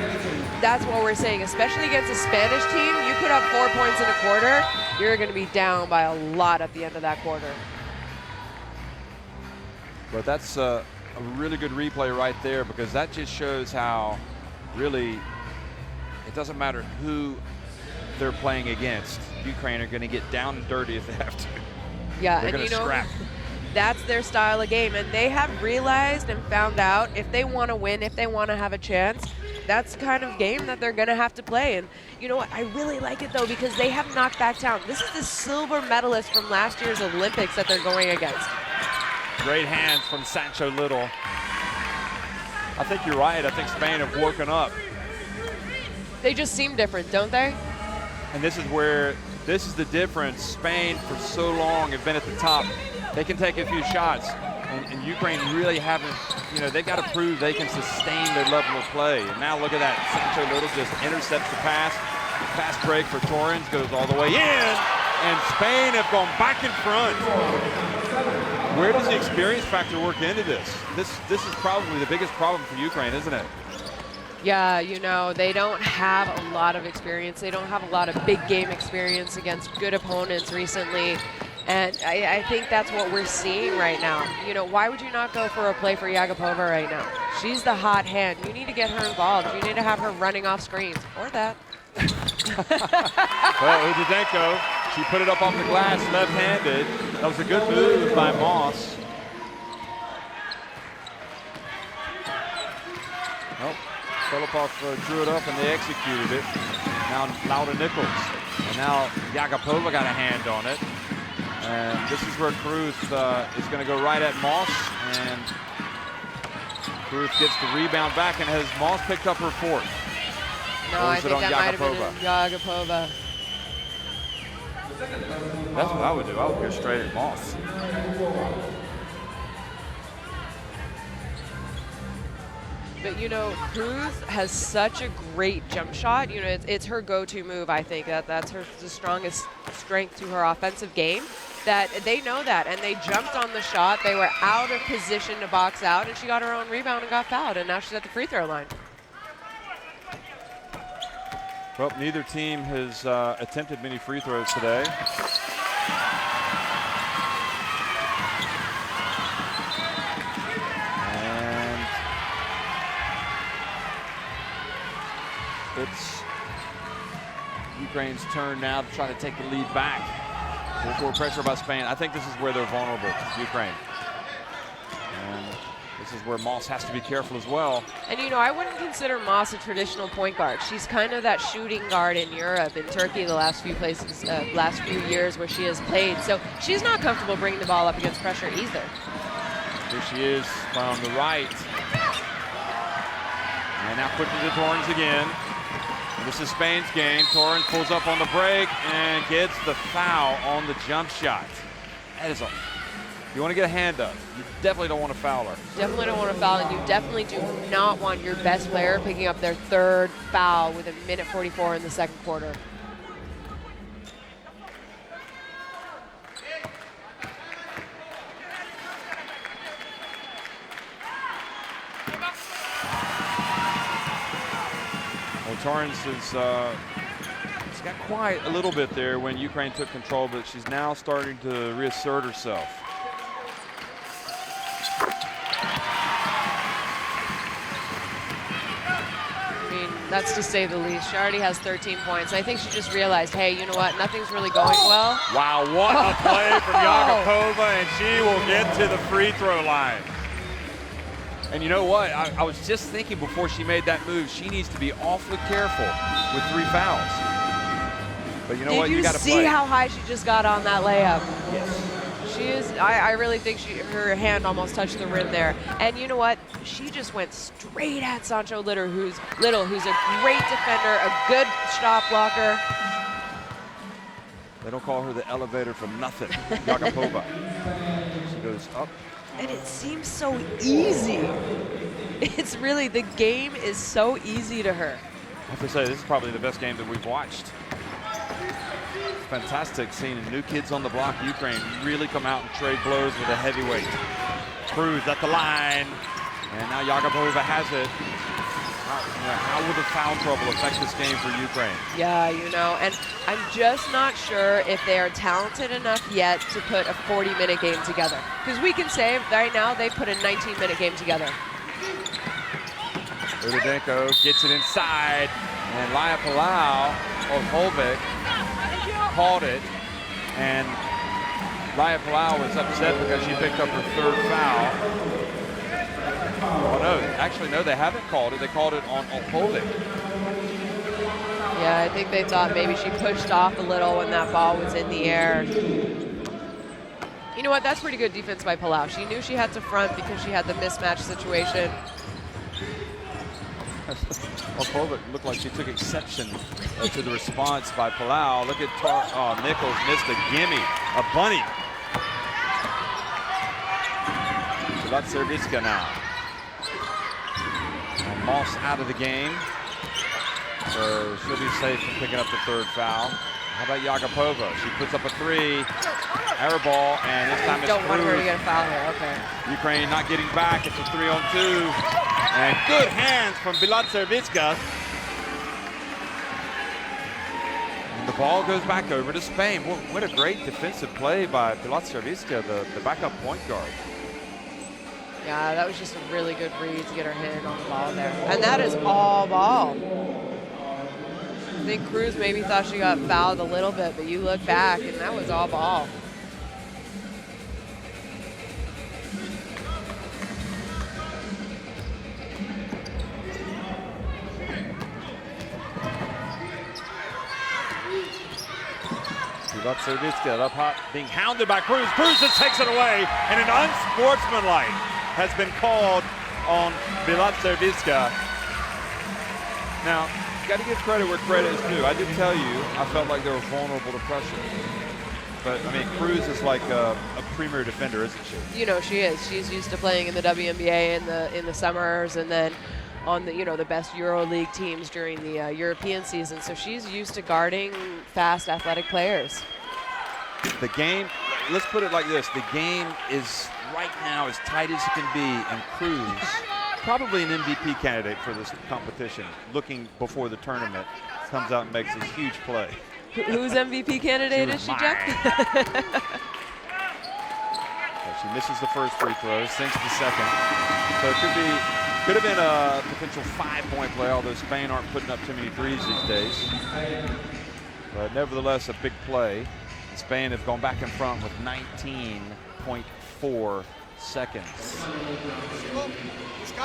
Speaker 2: that's what we're saying, especially against a Spanish team, you put up 4 points in a quarter, you're going to be down by a lot at the end of that quarter.
Speaker 1: But that's a really good replay right there, because that just shows how really it doesn't matter who they're playing against. Ukraine are going to get down and dirty if they have to.
Speaker 2: Yeah,
Speaker 1: they're
Speaker 2: and
Speaker 1: going to scrap.
Speaker 2: That's their style of game, and they have realized and found out if they want to win, if they want to have a chance, that's the kind of game that they're going to have to play. And you know what? I really like it, though, because they have knocked back down. This is the silver medalist from last year's Olympics that they're going against.
Speaker 1: Great hands from Sancho Little. I think you're right. I think Spain have woken up.
Speaker 2: They just seem different, don't they?
Speaker 1: And this is the difference. Spain, for so long, have been at the top. They can take a few shots, and Ukraine really haven't, you know, they've got to prove they can sustain their level of play. And now look at that. Sancho Little just intercepts the pass. Fast break for Torrens, goes all the way in, and Spain have gone back in front. Where does the experience factor work into this? This is probably the biggest problem for Ukraine, isn't it?
Speaker 2: Yeah, you know, they don't have a lot of experience. They don't have a lot of big game experience against good opponents recently. And I think that's what we're seeing right now. You know, why would you not go for a play for Yagapova right now? She's the hot hand. You need to get her involved. You need to have her running off screens, or that.
Speaker 1: Well, Udidenko, she put it up off the glass left-handed. That was a good move by Moss. Nope. Filipov drew it up and they executed it. Now Lauda Nichols. And now Yagapova got a hand on it. And this is where Cruz is going to go right at Moss. And Cruz gets the rebound back, and has Moss picked up her fourth?
Speaker 2: No, I think that might have been Yagapova.
Speaker 1: That's what I would do. I would go straight at Moss.
Speaker 2: But you know, Cruz has such a great jump shot. You know, it's her go-to move. I think that's the strongest strength to her offensive game. That they know that, and they jumped on the shot. They were out of position to box out, and she got her own rebound and got fouled, and now she's at the free throw line.
Speaker 1: Well, neither team has attempted many free throws today. And it's Ukraine's turn now to try to take the lead back. Full pressure by Spain. I think this is where they're vulnerable, Ukraine. And this is where Moss has to be careful as well.
Speaker 2: And you know, I wouldn't consider Moss a traditional point guard. She's kind of that shooting guard in Europe, in Turkey, the last few years where she has played. So she's not comfortable bringing the ball up against pressure either.
Speaker 1: Here she is from the right. And now quickly to Torrens again. This is Spain's game. Torrens pulls up on the break and gets the foul on the jump shot. That is you want to get a hand up. You definitely don't want to foul her.
Speaker 2: Definitely don't want to foul, and you definitely do not want your best player picking up their third foul with 1:44 in the second quarter.
Speaker 1: Torrens has got quiet a little bit there when Ukraine took control, but she's now starting to reassert herself.
Speaker 2: I mean, that's to say the least. She already has 13 points. I think she just realized, hey, you know what? Nothing's really going well.
Speaker 1: Wow, what a play from Yagapova, and she will get to the free throw line. And you know what? I was just thinking before she made that move, she needs to be awfully careful with 3 fouls. But you know what? You got to play.
Speaker 2: Did you see how high she just got on that layup?
Speaker 1: Yes.
Speaker 2: She is. I really think her hand almost touched the rim there. And you know what? She just went straight at Sancho Little, who's a great defender, a good shot blocker.
Speaker 1: They don't call her the elevator for nothing. Yakupova. She goes up.
Speaker 2: And it seems so easy. It's really, the game is so easy to her.
Speaker 1: I have to say, this is probably the best game that we've watched. It's fantastic seeing new kids on the block. Ukraine really come out and trade blows with a heavyweight. Cruz at the line. And now Yakupova has it. How will the foul trouble affect this game for Ukraine?
Speaker 2: Yeah, you know, and I'm just not sure if they are talented enough yet to put a 40-minute game together. Because we can say right now they put a 19-minute game together.
Speaker 1: Udodenko gets it inside, and Laya Palau, or Holbeck, called it, and Laya Palau was upset because she picked up her 3rd foul. Oh no, actually no, they haven't called it. They called it on Holbeck.
Speaker 2: Yeah, I think they thought maybe she pushed off a little when that ball was in the air. You know what, that's pretty good defense by Palau. She knew she had to front because she had the mismatch situation.
Speaker 1: Holbeck looked like she took exception to the response by Palau. Look at Nichols missed a gimme, a bunny. So that's Serviska now. And Moss out of the game. So she'll be safe from picking up the 3rd foul. How about Yakupova? She puts up a 3. Air ball, and this time it's
Speaker 2: Don't want her to get a foul here, okay.
Speaker 1: Ukraine not getting back. It's a 3-on-2. And good hands from Bilat Serviska. And the ball goes back over to Spain. What a great defensive play by Bilat Serviska, the backup point guard.
Speaker 2: Yeah, that was just a really good read to get her hand on the ball there. And that is all ball. I think Cruz maybe thought she got fouled a little bit, but you look back and that was all ball.
Speaker 1: Bilat Serviska up hot, being hounded by Cruz. Cruz just takes it away, and an unsportsmanlike has been called on Bilat Serviska. Now, you got to give credit where credit is due. I did tell you I felt like they were vulnerable to pressure. But, I mean, Cruz is like a premier defender, isn't she? You
Speaker 2: know, she is. She's used to playing in the WNBA in the summers, and then on the the best EuroLeague teams during the European season. So she's used to guarding fast, athletic players.
Speaker 1: The game, let's put it like this. The game is right now as tight as it can be, and Cruz, probably an MVP candidate for this competition, looking before the tournament, comes out and makes this huge play.
Speaker 2: Whose MVP candidate is she, Jeff?
Speaker 1: She misses the first free throw, sinks the second. So it could have been a potential 5-point play, although Spain aren't putting up too many threes these days. But nevertheless, a big play. Spain have gone back in front with 19.4 seconds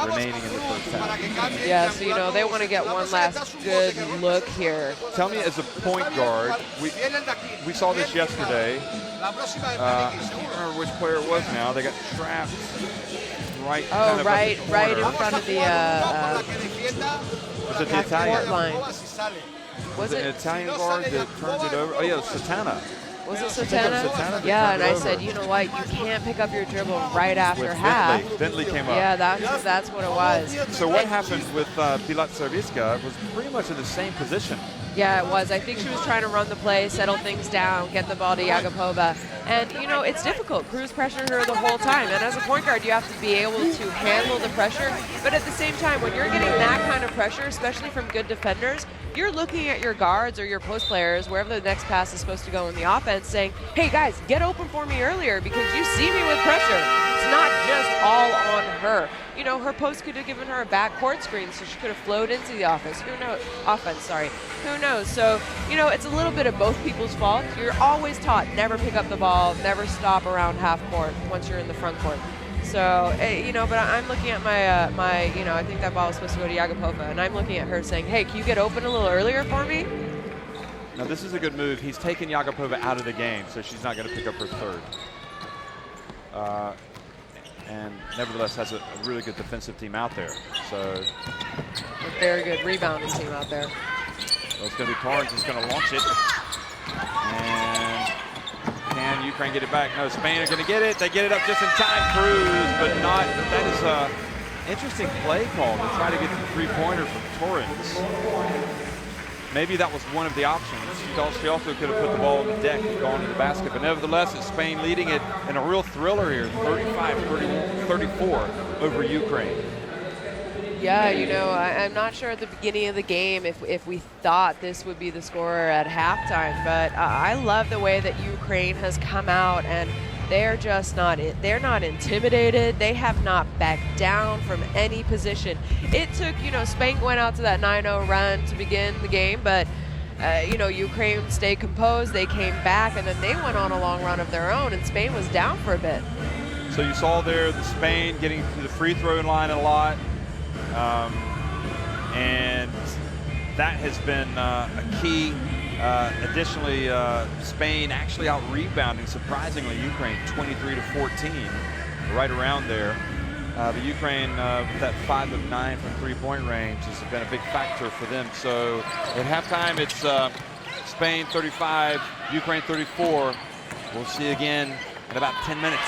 Speaker 1: remaining in the first half.
Speaker 2: Yeah, so they want to get one last good look here.
Speaker 1: Tell me, as a point guard, we saw this yesterday. I can't remember which player it was now. They got trapped right.
Speaker 2: Right in front of the
Speaker 1: was it the Italian
Speaker 2: line?
Speaker 1: Was it an Italian guard that turned it over? Oh yeah, it was Satana.
Speaker 2: Was it Satana? Yeah, and I said, you know what, you can't pick up your dribble right after half.
Speaker 1: Bentley came up.
Speaker 2: Yeah, that's what it was.
Speaker 1: So what happened with Bilat Serviska was pretty much in the same position.
Speaker 2: Yeah, it was. I think she was trying to run the play, settle things down, get the ball to Yakupova. And, it's difficult. Cruz pressured her the whole time. And as a point guard, you have to be able to handle the pressure. But at the same time, when you're getting that kind of pressure, especially from good defenders, you're looking at your guards or your post players, wherever the next pass is supposed to go in the offense, saying, hey, guys, get open for me earlier because you see me with pressure. It's not just all on her. Her post could have given her a backcourt screen, so she could have flowed into the offense. Who knows? Who knows? So, it's a little bit of both people's fault. You're always taught never pick up the ball, never stop around half court once you're in the front court. So, you know, but I'm looking at my, you know, I think that ball was supposed to go to Yagapova, and I'm looking at her saying, hey, can you get open a little earlier for me?
Speaker 1: Now this is a good move. He's taken Yagapova out of the game, so she's not going to pick up her third. And nevertheless has a really good defensive team out there. So
Speaker 2: a very good rebounding team out there.
Speaker 1: So it's going to be Torrance who's going to launch it. And can Ukraine get it back? No, Spain are going to get it. They get it up just in time. Cruz, but not. That is a interesting play call to try to get the three-pointer from Torrance. Maybe that was one of the options. She also could have put the ball on the deck and gone to the basket, but nevertheless, it's Spain leading it in a real thriller here, 35-34 over Ukraine.
Speaker 2: Yeah, you know, I'm not sure at the beginning of the game if we thought this would be the score at halftime, but I love the way that Ukraine has come out, and they're just not, they're not intimidated. They have not backed down from any position. It took, you know, Spain went out to that 9-0 run to begin the game, but, you know, Ukraine stayed composed. They came back, and then they went on a long run of their own, and Spain was down for a bit.
Speaker 1: So you saw there the Spain getting to the free throw line a lot, and that has been a key. Additionally, Spain actually out rebounding, surprisingly, Ukraine 23-14, right around there. But Ukraine, with that 5 of 9 from three-point range, has been a big factor for them. So at halftime, it's Spain 35, Ukraine 34. We'll see again in about 10 minutes.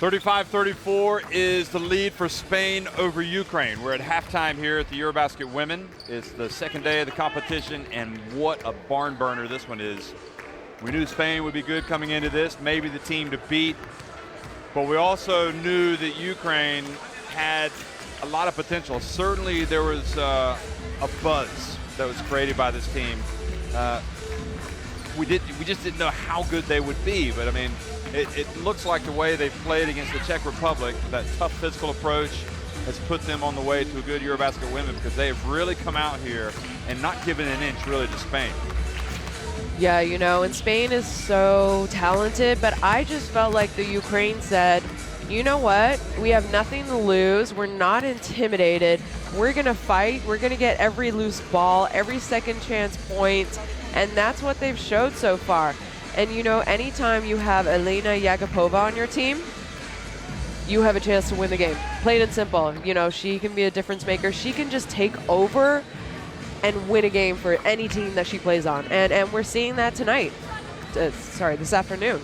Speaker 1: 35-34 is the lead for Spain over Ukraine. We're at halftime here at the EuroBasket Women. It's the second day of the competition, and what a barn burner this one is. We knew Spain would be good coming into this, maybe the team to beat, but we also knew that Ukraine had a lot of potential. Certainly there was a buzz that was created by this team. we just didn't know how good they would be. But I mean, it looks like the way they've played against the Czech Republic, that tough physical approach, has put them on the way to a good EuroBasket Women, because they have really come out here and not given an inch really to Spain.
Speaker 2: Yeah, you know, and Spain is so talented, but I just felt like the Ukraine said, you know what? We have nothing to lose. We're not intimidated. We're going to fight. We're going to get every loose ball, every second chance point, and that's what they've showed so far. And, you know, anytime you have Elena Yakupova on your team, you have a chance to win the game. Plain and simple. You know, she can be a difference maker. She can just take over and win a game for any team that she plays on. And we're seeing that tonight. This afternoon.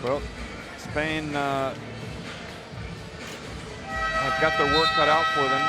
Speaker 1: Well, Spain have got their work cut out for them.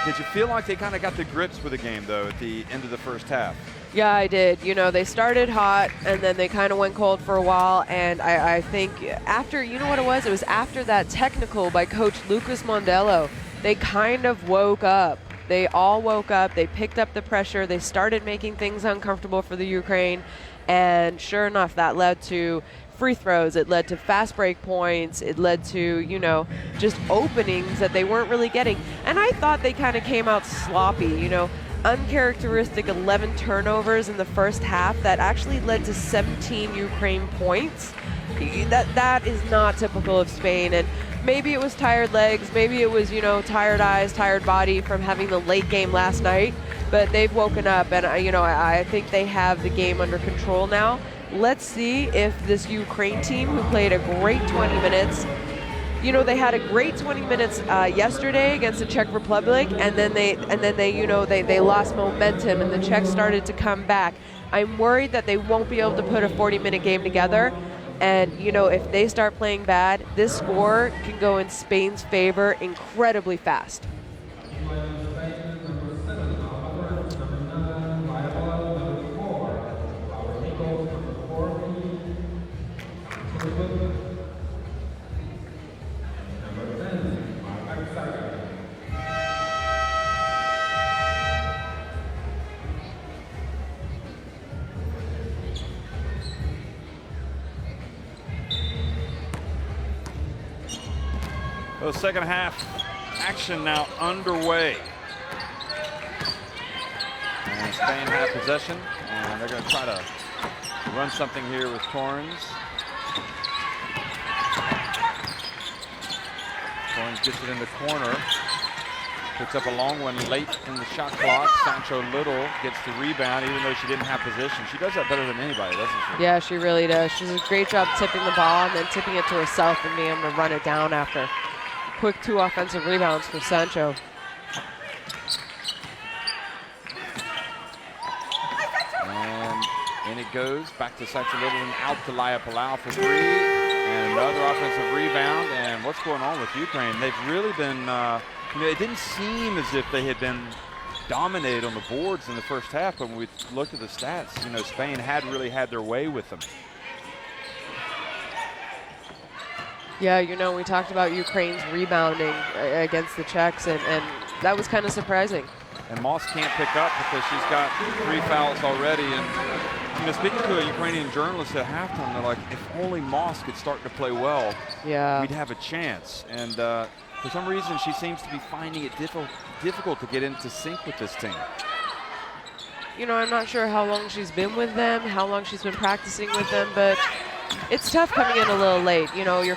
Speaker 1: Did you feel like they kind of got the grips with the game, though, at the end of the first half?
Speaker 2: Yeah, I did. You know, they started hot, and then they kind of went cold for a while, and I think after, you know what it was? It was after that technical by Coach Lucas Mondello. They kind of woke up. They all woke up. They picked up the pressure. They started making things uncomfortable for the Ukraine, and sure enough, that led to free throws. It led to fast break points. It led to, you know, just openings that they weren't really getting. And I thought they kind of came out sloppy, you know, uncharacteristic 11 turnovers in the first half that actually led to 17 Ukraine points. That is not typical of Spain. And maybe it was tired legs, maybe it was, you know, tired eyes, tired body from having the late game last night, but they've woken up, and you know, I think they have the game under control now. Let's see if this Ukraine team, who played a great 20 minutes, you know, they had a great 20 minutes yesterday against the Czech Republic, and then they you know, they lost momentum, and the Czechs started to come back. I'm worried that they won't be able to put a 40-minute game together. And, you know, if they start playing bad, this score can go in Spain's favor incredibly fast.
Speaker 1: The second half action now underway. And Spain have possession, and they're going to try to run something here with Torrens. Torrens gets it in the corner, picks up a long one late in the shot clock. Sancho Little gets the rebound, even though she didn't have possession. She does that better than anybody, doesn't she?
Speaker 2: Yeah, she really does. She does a great job tipping the ball and then tipping it to herself and being able to run it down after. Quick 2 offensive rebounds for Sancho.
Speaker 1: And in it goes, back to Sancho Little and out to Laya Palau for 3. And another offensive rebound. And what's going on with Ukraine? They've really been, you know, it didn't seem as if they had been dominated on the boards in the first half, but when we looked at the stats, you know, Spain had really had their way with them.
Speaker 2: Yeah, you know, we talked about Ukraine's rebounding against the Czechs, and that was kind of surprising.
Speaker 1: And Moss can't pick up because she's got 3 fouls already. And, you know, speaking to a Ukrainian journalist at halftime, they're like, if only Moss could start to play well,
Speaker 2: yeah,
Speaker 1: we'd have a chance. And for some reason, she seems to be finding it difficult to get into sync with this team.
Speaker 2: You know, I'm not sure how long she's been with them, how long she's been practicing with them, but it's tough coming in a little late. You know, it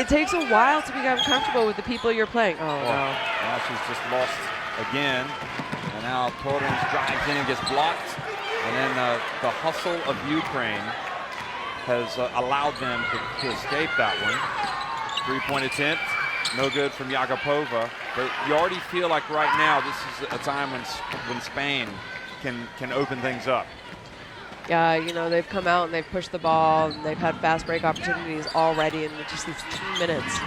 Speaker 2: takes a while to become comfortable with the people you're playing. Oh, no.
Speaker 1: Now she's just lost again. And now Torrens drives in and gets blocked. And then the hustle of Ukraine has allowed them to escape that one. 3-point attempt, no good from Yakupova. But you already feel like right now this is a time when Spain can open things up.
Speaker 2: Yeah, you know, they've come out and they've pushed the ball, and they've had fast break opportunities already in just these 2 minutes.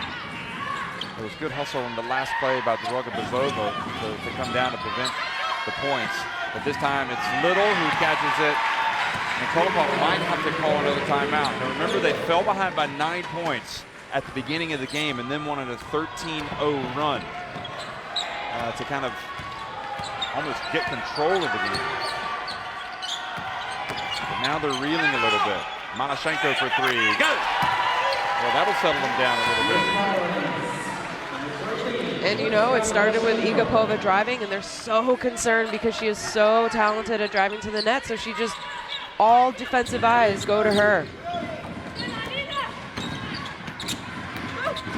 Speaker 1: There was good hustle in the last play by Droga Bazova to come down to prevent the points. But this time it's Little who catches it, and Kolopov might have to call another timeout. Now remember, they fell behind by 9 points at the beginning of the game and then wanted a 13-0 run to kind of almost get control of the game. Now they're reeling a little bit. Malashenko for three. Go! Well, that'll settle them down a little bit.
Speaker 2: And you know, it started with Igapova driving, and they're so concerned because she is so talented at driving to the net, so she just, all defensive eyes go to her.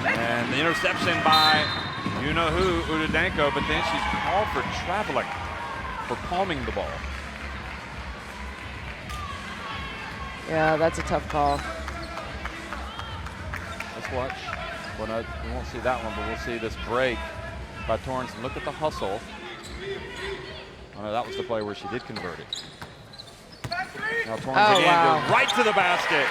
Speaker 1: And the interception by you-know-who, Udodenko, but then she's called for traveling, for palming the ball.
Speaker 2: Yeah, that's a tough call.
Speaker 1: Let's watch. Well, no, we won't see that one, but we'll see this break by Torrance. Look at the hustle. Oh, no, that was the play where she did convert it. Now Torrance again goes right to the basket.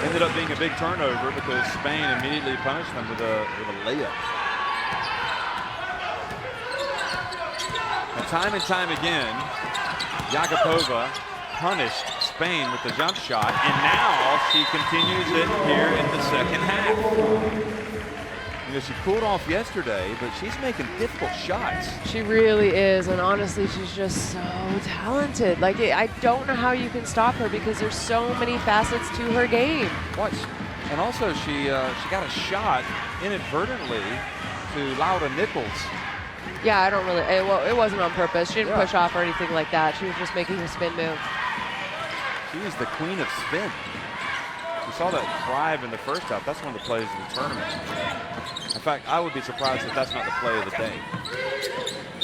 Speaker 1: Ended up being a big turnover because Spain immediately punished them with a layup. And time again, Jagapova punished Spain with the jump shot, and now she continues it here in the second half. You know, she cooled off yesterday, but she's making difficult shots.
Speaker 2: She really is, and honestly, she's just so talented. Like, I don't know how you can stop her because there's so many facets to her game.
Speaker 1: Watch. And also, she got a shot inadvertently to Laura Nichols.
Speaker 2: Yeah, I don't really, it wasn't on purpose. She didn't push off or anything like that. She was just making a spin move.
Speaker 1: She is the queen of spin. We saw that drive in the first half. That's one of the plays of the tournament. In fact, I would be surprised if that's not the play of the day.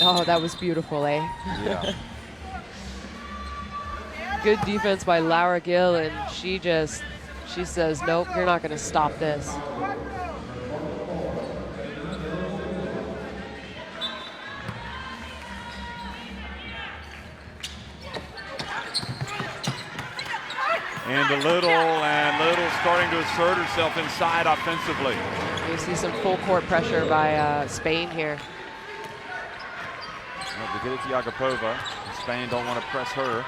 Speaker 2: Oh, that was beautiful, eh?
Speaker 1: Yeah.
Speaker 2: Good defense by Laura Gill, and she says, nope, you're not going to stop this.
Speaker 1: And little starting to assert herself inside offensively.
Speaker 2: You see some full court pressure by Spain here.
Speaker 1: Well, to get it to Jagapova. Spain don't want to press her.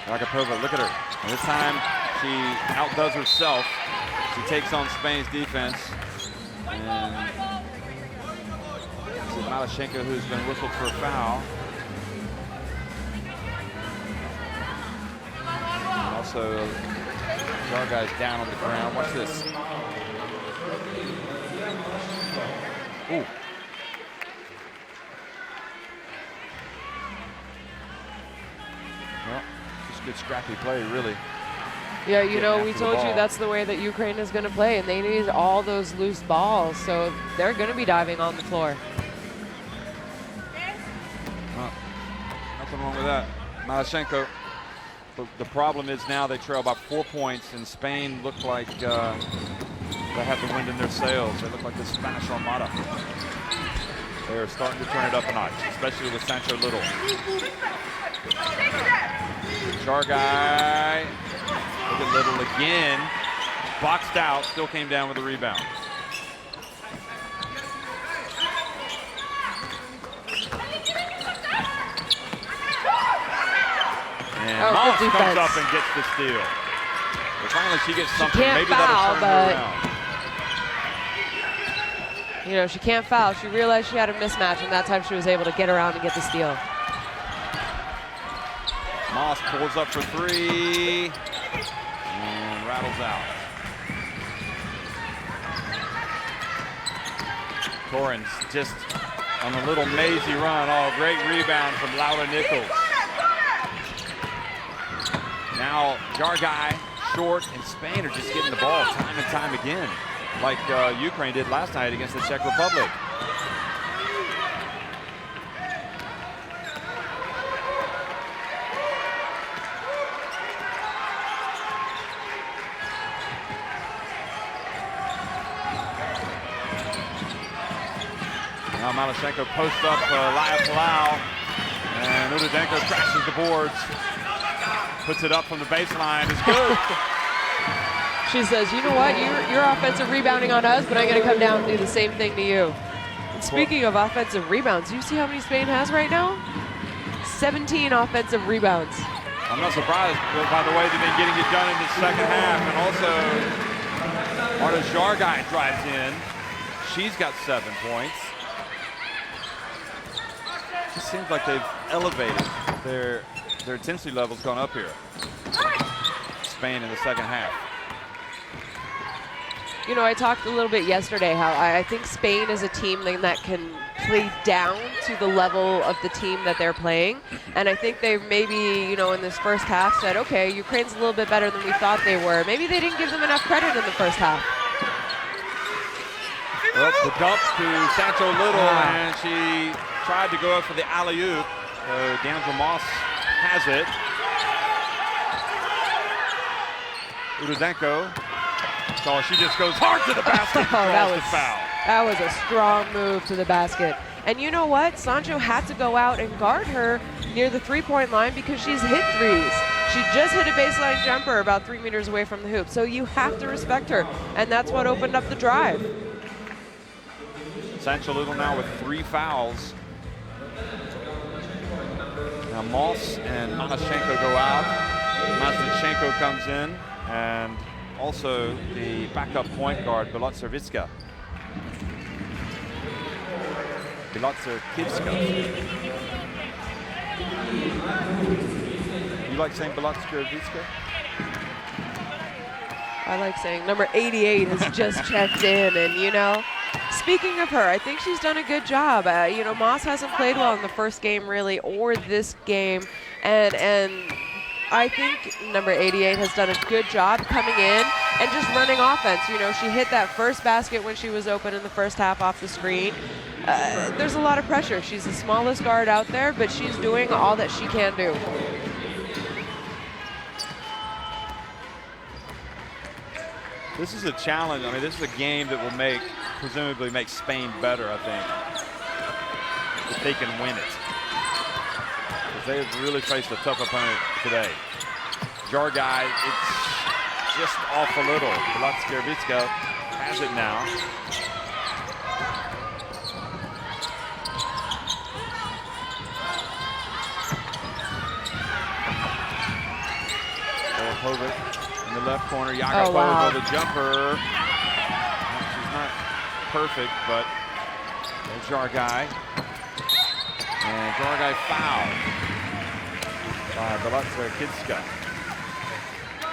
Speaker 1: Jagapova, look at her. And this time she outdoes herself. She takes on Spain's defense. And this is Malashenko, who's been whistled for a foul. Also, our guy's down on the ground. Watch this. Ooh. Well, just a good scrappy play, really.
Speaker 2: Yeah, you know, we told you that's the way that Ukraine is going to play, and they need all those loose balls, so they're going to be diving on the floor.
Speaker 1: Nothing wrong with that. Malashenko. The problem is now they trail by 4 points, and Spain look like they have the wind in their sails. They look like the Spanish Armada. They are starting to turn it up a notch, especially with Sancho Little. Charguy, look at Little again. Boxed out, still came down with a rebound. And Moss comes up and gets the steal. But finally, she gets something.
Speaker 2: Maybe that'll turn her around. You know, she can't foul. She realized she had a mismatch, and that time she was able to get around and get the steal.
Speaker 1: Moss pulls up for three and rattles out. Torrance just on a little mazy run. Oh, great rebound from Laura Nichols. Now Jargai, short, and Spain are just getting the ball time and time again, like Ukraine did last night against the Czech Republic. Now Malashenko posts up Laya Palau, and Udodenko crashes the boards. Puts it up from the baseline. It's good.
Speaker 2: She says, you know what? You're offensive rebounding on us, but I'm going to come down and do the same thing to you. And speaking of offensive rebounds, you see how many Spain has right now? 17 offensive rebounds.
Speaker 1: I'm not surprised by the way they've been getting it done in the second half. And also, Marta Jargai drives in. She's got 7 points. just seems like they've elevated. Their intensity level's gone up here. Spain in the second half.
Speaker 2: You know, I talked a little bit yesterday how I think Spain is a team that can play down to the level of the team that they're playing. And I think they maybe, you know, in this first half said, okay, Ukraine's a little bit better than we thought they were. Maybe they didn't give them enough credit in the first half.
Speaker 1: Well, the dump to Sancho Little, and she tried to go up for the alley-oop. D'Angelo Moss has it. Udodenko. So she just goes hard to the basket.
Speaker 2: That was
Speaker 1: the foul.
Speaker 2: That was a strong move to the basket. And you know what? Sancho had to go out and guard her near the three-point line because she's hit threes. She just hit a baseline jumper about 3 meters away from the hoop. So you have to respect her. And that's what opened up the drive.
Speaker 1: Sancho Little now with 3 fouls. Now Moss and Manashenko go out. Maznichenko comes in, and also the backup point guard, Bilotsevitska. You like saying Bilotsevitska?
Speaker 2: I like saying number 88 has just checked in, and you know, speaking of her, I think she's done a good job. You know, Moss hasn't played well in the first game really, or this game, and I think number 88 has done a good job coming in and just running offense. You know, she hit that first basket when she was open in the first half off the screen. There's a lot of pressure. She's the smallest guard out there, but she's doing all that she can do.
Speaker 1: This is a challenge. I mean, this is a game that will presumably make Spain better, I think, if they can win it. Because they have really faced a tough opponent today. Jargai, it's just off a little. Bilotsevitska has it now. Hovic in the left corner. Yakupova, the jumper. She's not perfect, but there's Jargai. And Jargai fouled by Bilotsevitska.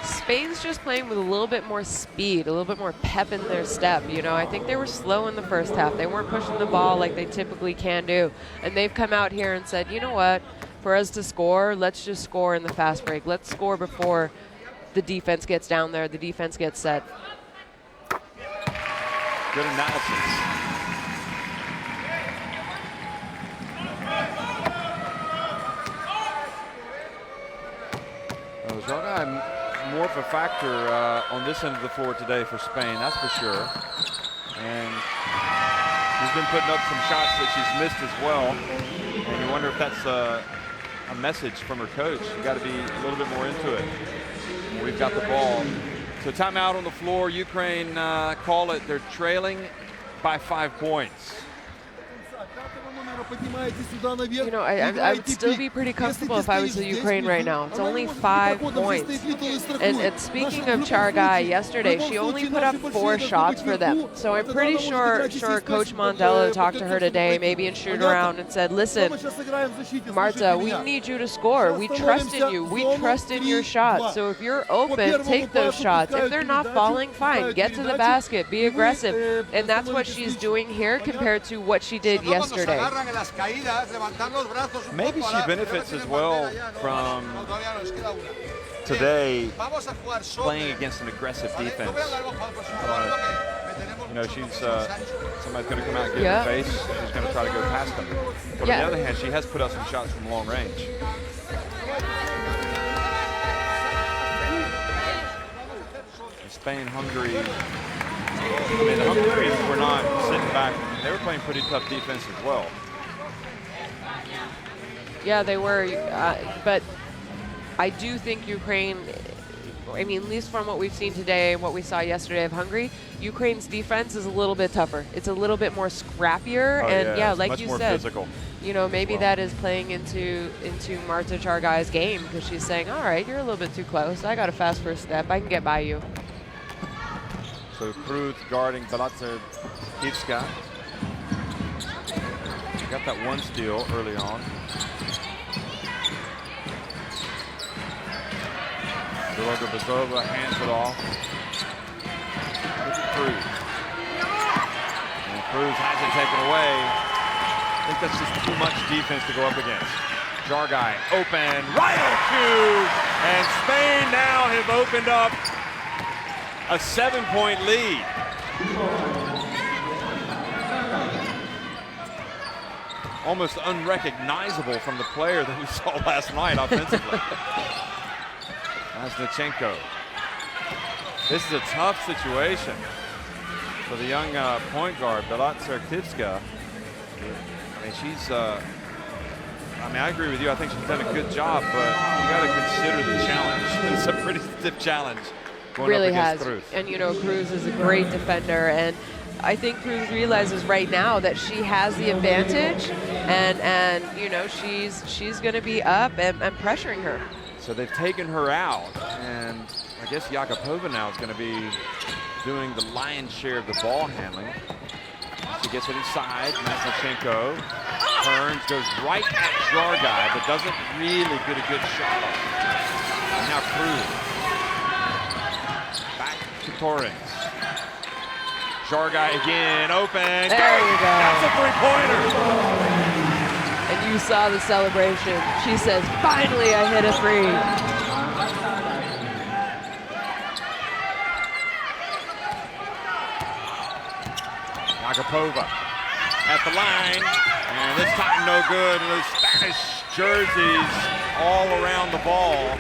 Speaker 2: Spain's just playing with a little bit more speed, a little bit more pep in their step. You know, I think they were slow in the first half. They weren't pushing the ball like they typically can do. And they've come out here and said, you know what, for us to score, let's just score in the fast break. Let's score before the defense gets down there, the defense gets set.
Speaker 1: Good analysis. Jargai more of a factor on this end of the floor today for Spain, that's for sure. And she's been putting up some shots that she's missed as well. And you wonder if that's a message from her coach. You got to be a little bit more into it. We've got the ball. So timeout on the floor. Ukraine call it. They're trailing by 5 points.
Speaker 2: You know, I would still be pretty comfortable if I was the Ukraine right now. It's only 5 points. And speaking of Jargai, yesterday she only put up 4 shots for them. So I'm pretty sure Coach Mandela talked to her today, maybe in shoot around, and said, listen, Marta, we need you to score. We trust in you. We trust in your shots. So if you're open, take those shots. If they're not falling, fine. Get to the basket. Be aggressive. And that's what she's doing here compared to what she did yesterday.
Speaker 1: Maybe she benefits as well from today playing against an aggressive defense. You know, she's somebody's going to come out and get in her face. She's going to try to go past them. But on the other hand, she has put up some shots from long range. Spain, Hungary. I mean, the Hungarians were not sitting back. They were playing pretty tough defense as well.
Speaker 2: Yeah, they were, but I do think Ukraine, I mean, at least from what we've seen today and what we saw yesterday of Hungary, Ukraine's defense is a little bit tougher. It's a little bit more scrappier, and yeah, like you said,
Speaker 1: physical.
Speaker 2: You know, maybe that is playing into Marta Jargai's game, because she's saying, all right, you're a little bit too close. I got a fast first step. I can get by you.
Speaker 1: So Cruz guarding Bilotsevitska. got that one steal early on. Bezova hands it off. Look at Cruz. And Cruz has it taken away. I think that's just too much defense to go up against. Jarguy open, right on cue, and Spain now have opened up a 7-point lead. Almost unrecognizable from the player that we saw last night offensively. Masnichenko. This is a tough situation for the young point guard, Belat Serkivska. I mean, she's, I mean, I agree with you. I think she's done a good job, but you got to consider the challenge. It's a pretty stiff challenge going
Speaker 2: really
Speaker 1: up against
Speaker 2: has.
Speaker 1: Cruz.
Speaker 2: And, you know, Cruz is a great defender, and I think Cruz realizes right now that she has the advantage, and you know, she's going to be up and pressuring her.
Speaker 1: So they've taken her out, and I guess Yakupova now is going to be doing the lion's share of the ball handling. She gets it inside. Masnichenko turns, goes right at Jarguy, but doesn't really get a good shot off. And now Cruz. Back to Torrens. Jarguy again, open.
Speaker 2: There you go.
Speaker 1: That's a three-pointer.
Speaker 2: And you saw the celebration. She says, finally I hit a three.
Speaker 1: Yakupova at the line, and this time no good. And those Spanish jerseys all around the ball.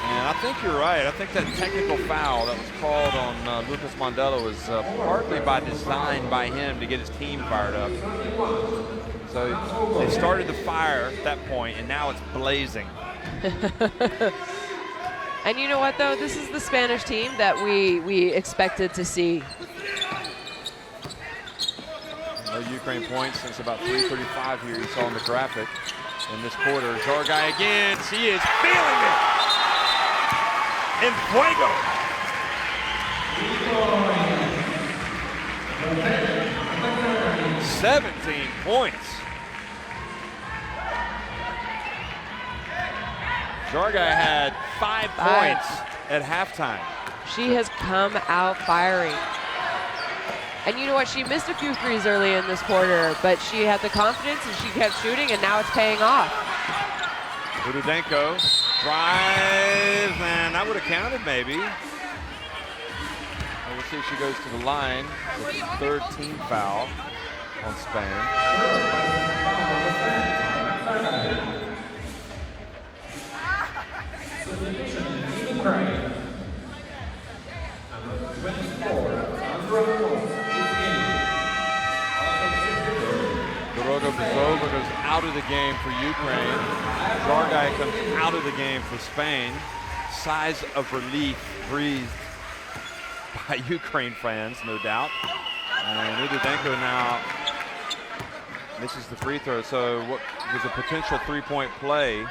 Speaker 1: And I think you're right. I think that technical foul that was called on Lucas Mondelo was partly by design by him to get his team fired up. So they started the fire at that point, and now it's blazing.
Speaker 2: And you know what, though? This is the Spanish team that we expected to see.
Speaker 1: No Ukraine points since about 3:35 here. You saw in the graphic in this quarter. Jarguy again. She is feeling it. En fuego. 17 points. Jarguy had 5 points at halftime.
Speaker 2: She has come out firing. And you know what? She missed a few threes early in this quarter, but she had the confidence and she kept shooting, and now it's paying off.
Speaker 1: Udodenko drives, and that would have counted maybe. Well, we'll see if she goes to the line. It's the third team foul on Spain. Bezova goes out of the game for Ukraine. Jarguy comes out of the game for Spain. Sighs of relief breathed by Ukraine fans, no doubt. And Udodenko now misses the free throw. So what was a potential three-point play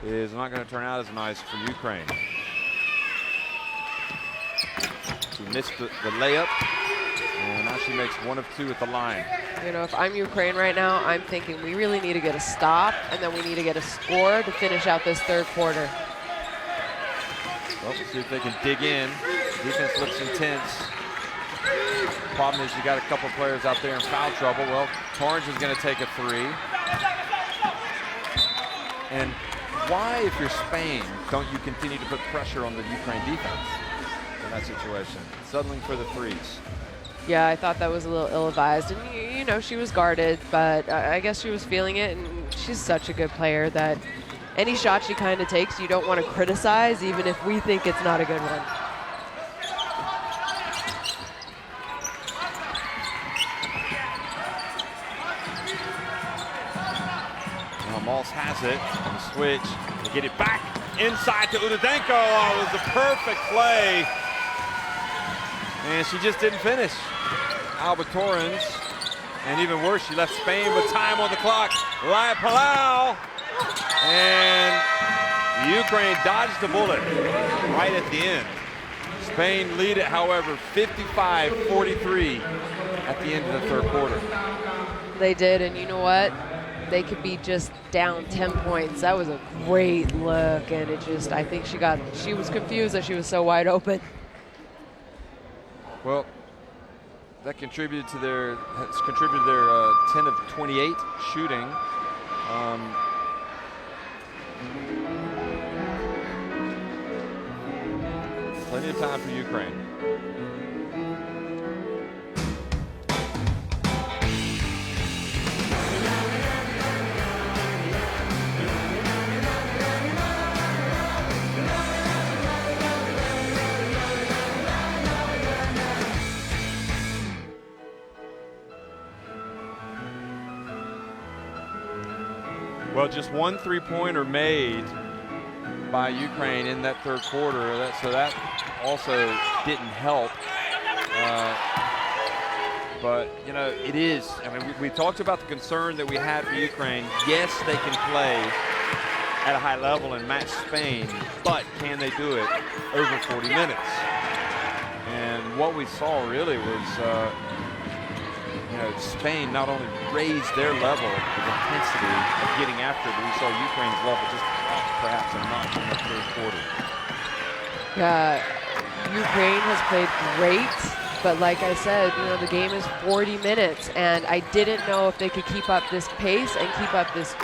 Speaker 1: is not going to turn out as nice for Ukraine. She missed the layup, and now she makes 1 of 2 at the line.
Speaker 2: You know, if I'm Ukraine right now, I'm thinking we really need to get a stop, and then we need to get a score to finish out this third quarter.
Speaker 1: Well, we'll see if they can dig in. Defense looks intense. Problem is you got a couple players out there in foul trouble. Well, Torrens is going to take a 3. And why, if you're Spain, don't you continue to put pressure on the Ukraine defense in that situation? Settling for the threes.
Speaker 2: Yeah, I thought that was a little ill-advised. And, you know, she was guarded, but I guess she was feeling it. And she's such a good player that any shot she kind of takes, you don't want to criticize, even if we think it's not a good one.
Speaker 1: Moss has it on the switch. They get it back inside to Udodenko. Oh, it was a perfect play. And she just didn't finish. Alba Torrens. And even worse, she left Spain with time on the clock. Laya Palau. And Ukraine dodged the bullet right at the end. Spain lead it, however, 55-43 at the end of the third quarter.
Speaker 2: They did, and you know what? They could be just down 10 points. That was a great look, and it just, I think she was confused that she was so wide open.
Speaker 1: Well, that contributed to their 10 of 28 shooting. Plenty of time for Ukraine. Well, just one three-pointer made by Ukraine in that third quarter, so that also didn't help. But, you know, it is, I mean, we talked about the concern that we had for Ukraine. Yes, they can play at a high level and match Spain, but can they do it over 40 minutes? And what we saw really was, you know, Spain not only raised their level of intensity of getting after it, but we saw Ukraine's level just off perhaps a notch in the third quarter.
Speaker 2: Yeah, Ukraine has played great, but like I said, you know, the game is 40 minutes, and I didn't know if they could keep up this pace and keep up this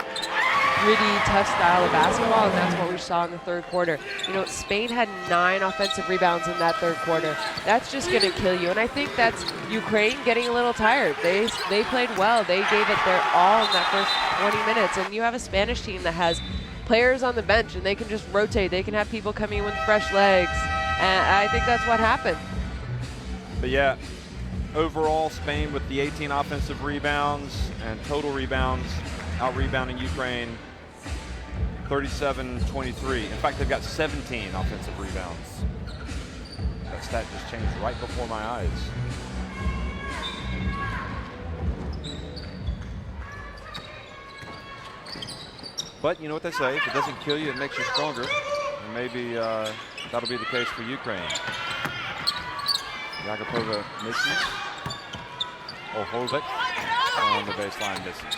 Speaker 2: gritty, tough style of basketball, and that's what we saw in the third quarter. You know, Spain had 9 offensive rebounds in that third quarter. That's just going to kill you, and I think that's Ukraine getting a little tired. They played well. They gave it their all in that first 20 minutes, and you have a Spanish team that has players on the bench, and they can just rotate. They can have people coming in with fresh legs, and I think that's what happened.
Speaker 1: But yeah, overall, Spain with the 18 offensive rebounds and total rebounds, out-rebounding Ukraine 37-23. In fact, they've got 17 offensive rebounds. That stat just changed right before my eyes. But you know what they say, if it doesn't kill you, it makes you stronger. And maybe that'll be the case for Ukraine. Yagapova misses. Ohovic on the baseline misses.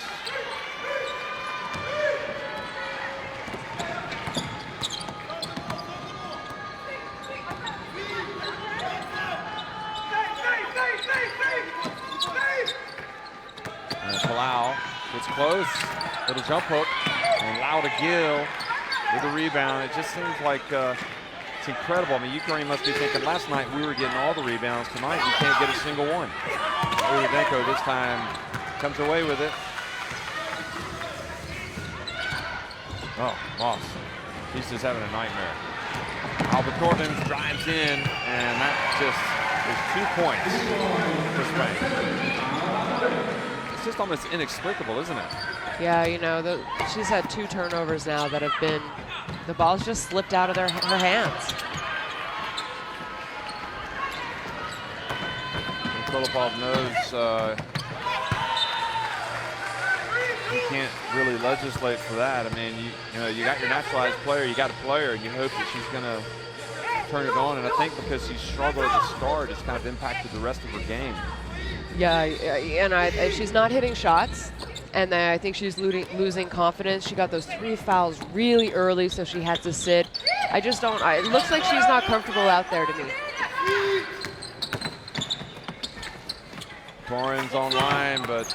Speaker 1: And Palau gets close, little jump hook, and Lau to Gill with a rebound. It just seems like it's incredible. I mean, Ukraine must be thinking, last night we were getting all the rebounds. Tonight we can't get a single one. Urudenko this time comes away with it. Oh, Moss. He's just having a nightmare. Alba Torrens drives in, and that just is 2 points for Spain. It's just almost inexplicable, isn't it?
Speaker 2: Yeah, you know, she's had 2 turnovers now that have been, the ball's just slipped out of her hands.
Speaker 1: Filipov knows you can't really legislate for that. I mean, you know, you got your naturalized player, you got a player, and you hope that she's going to turn it on. And I think because she's struggled at the start, it's kind of impacted the rest of her game.
Speaker 2: Yeah, and she's not hitting shots, and I think she's losing confidence. She got those 3 fouls really early, so she had to sit. I just don't, it looks like she's not comfortable out there to me.
Speaker 1: Torrens online, but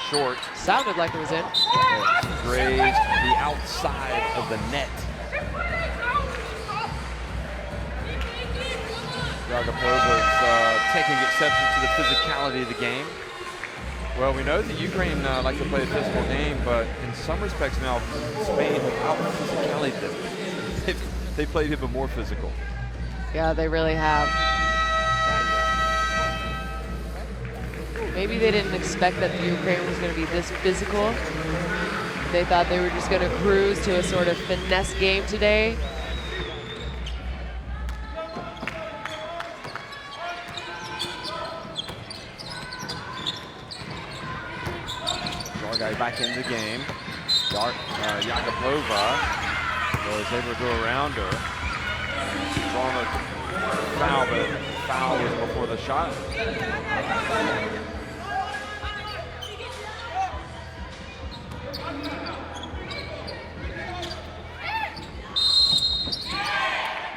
Speaker 1: short.
Speaker 2: Sounded like it was in.
Speaker 1: It grazed the outside of the net. Yagapova's taking exception to the physicality of the game. Well, we know that Ukraine like to play a physical game, but in some respects now, Spain have out-physicality them. They played even more physical.
Speaker 2: Yeah, they really have. Maybe they didn't expect that the Ukraine was going to be this physical. They thought they were just going to cruise to a sort of finesse game today.
Speaker 1: Jargai back in the game. Yagapova was able to go around her. She's on a foul, but the foul was before the shot.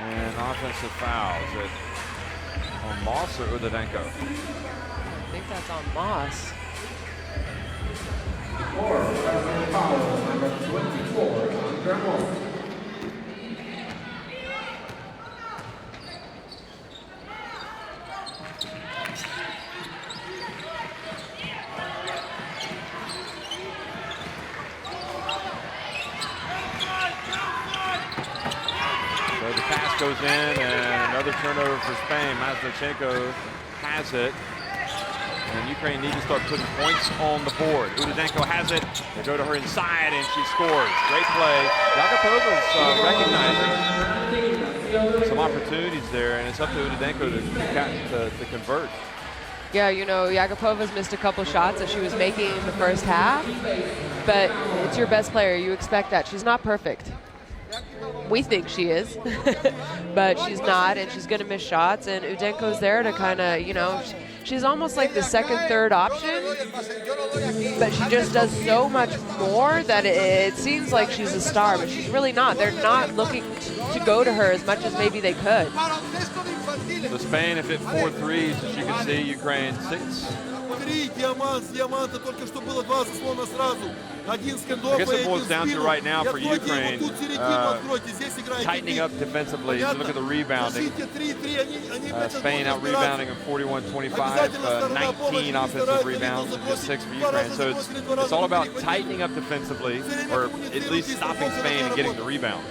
Speaker 1: And offensive foul. Is it on Moss or Udodenko?
Speaker 2: I think that's on Moss.
Speaker 3: Foul number 24, Gramos.
Speaker 1: So the pass goes in, and another turnover for Spain. Mazdachenko has it. And Ukraine need to start putting points on the board. Udodenko has it. They go to her inside, and she scores. Great play. Yakopova's recognizing some opportunities there, and it's up to Udodenko to convert.
Speaker 2: Yeah, you know, Yakopova's missed a couple shots that she was making in the first half, but it's your best player. You expect that. She's not perfect. We think she is, but she's not, and she's going to miss shots, and Udenko's there to kind of, you know, she's almost like the second, third option, but she just does so much more that it seems like she's a star, but she's really not. They're not looking to go to her as much as maybe they could.
Speaker 1: So Spain have hit 4 threes, as you can see, Ukraine 6. I guess it boils down to right now for Ukraine tightening up defensively. So look at the rebounding. Spain out rebounding in 41-25, 19 offensive rebounds and just 6 for Ukraine. So it's all about tightening up defensively, or at least stopping Spain and getting the rebound.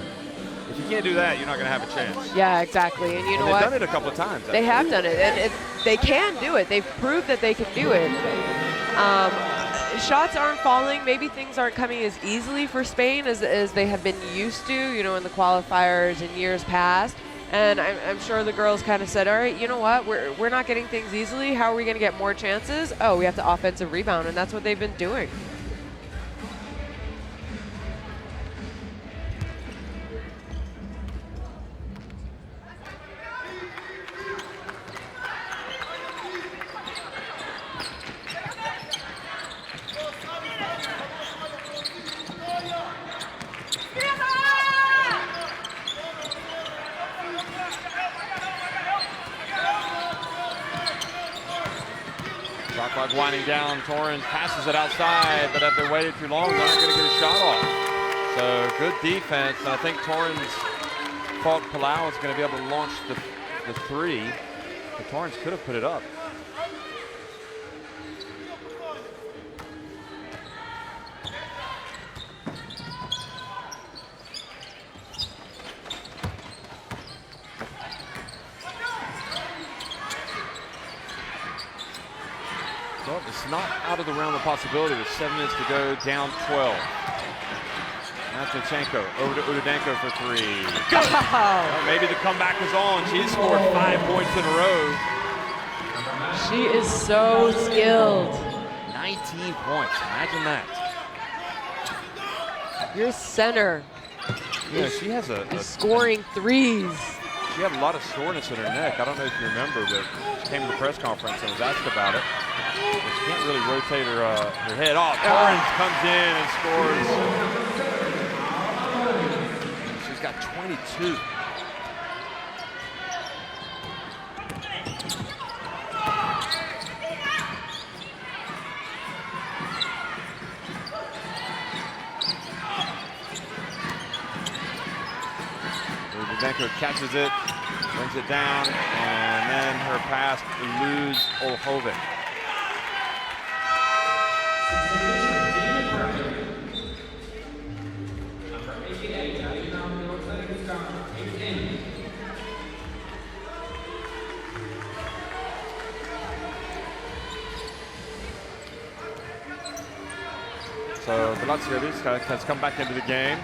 Speaker 1: If you can't do that, you're not going to have a chance.
Speaker 2: Yeah, exactly. And you know
Speaker 1: they've
Speaker 2: what?
Speaker 1: done it a couple of times. Actually.
Speaker 2: They have done it, and they can do it. They've proved that they can do it. Shots aren't falling. Maybe things aren't coming as easily for Spain as they have been used to, you know, in the qualifiers in years past. And I'm sure the girls kind of said, all right, you know what? We're not getting things easily. How are we going to get more chances? Oh, we have to offensive rebound, and that's what they've been doing.
Speaker 1: Shot clock winding down. Torrens passes it outside, but if they waited too long, they're not going to get a shot off. So good defense. I think Torrens thought Palau was going to be able to launch the 3, but Torrens could have put it up. Well, it's not out of the realm of possibility with 7 minutes to go, down 12. Mazdachenko over to Udodenko for 3. Well, maybe the comeback was on. She's scored 5 points in a row.
Speaker 2: She is so skilled.
Speaker 1: 19 points, imagine that.
Speaker 2: Your center.
Speaker 1: Yeah, she has a
Speaker 2: scoring threes.
Speaker 1: She had a lot of soreness in her neck. I don't know if you remember, but she came to the press conference and was asked about it. But she can't really rotate her head off. Torrens comes in and scores. She's got 22. Udodenko catches it, brings it down, and then her pass eludes Olhovic. So Belatsiewicz has come back into the game.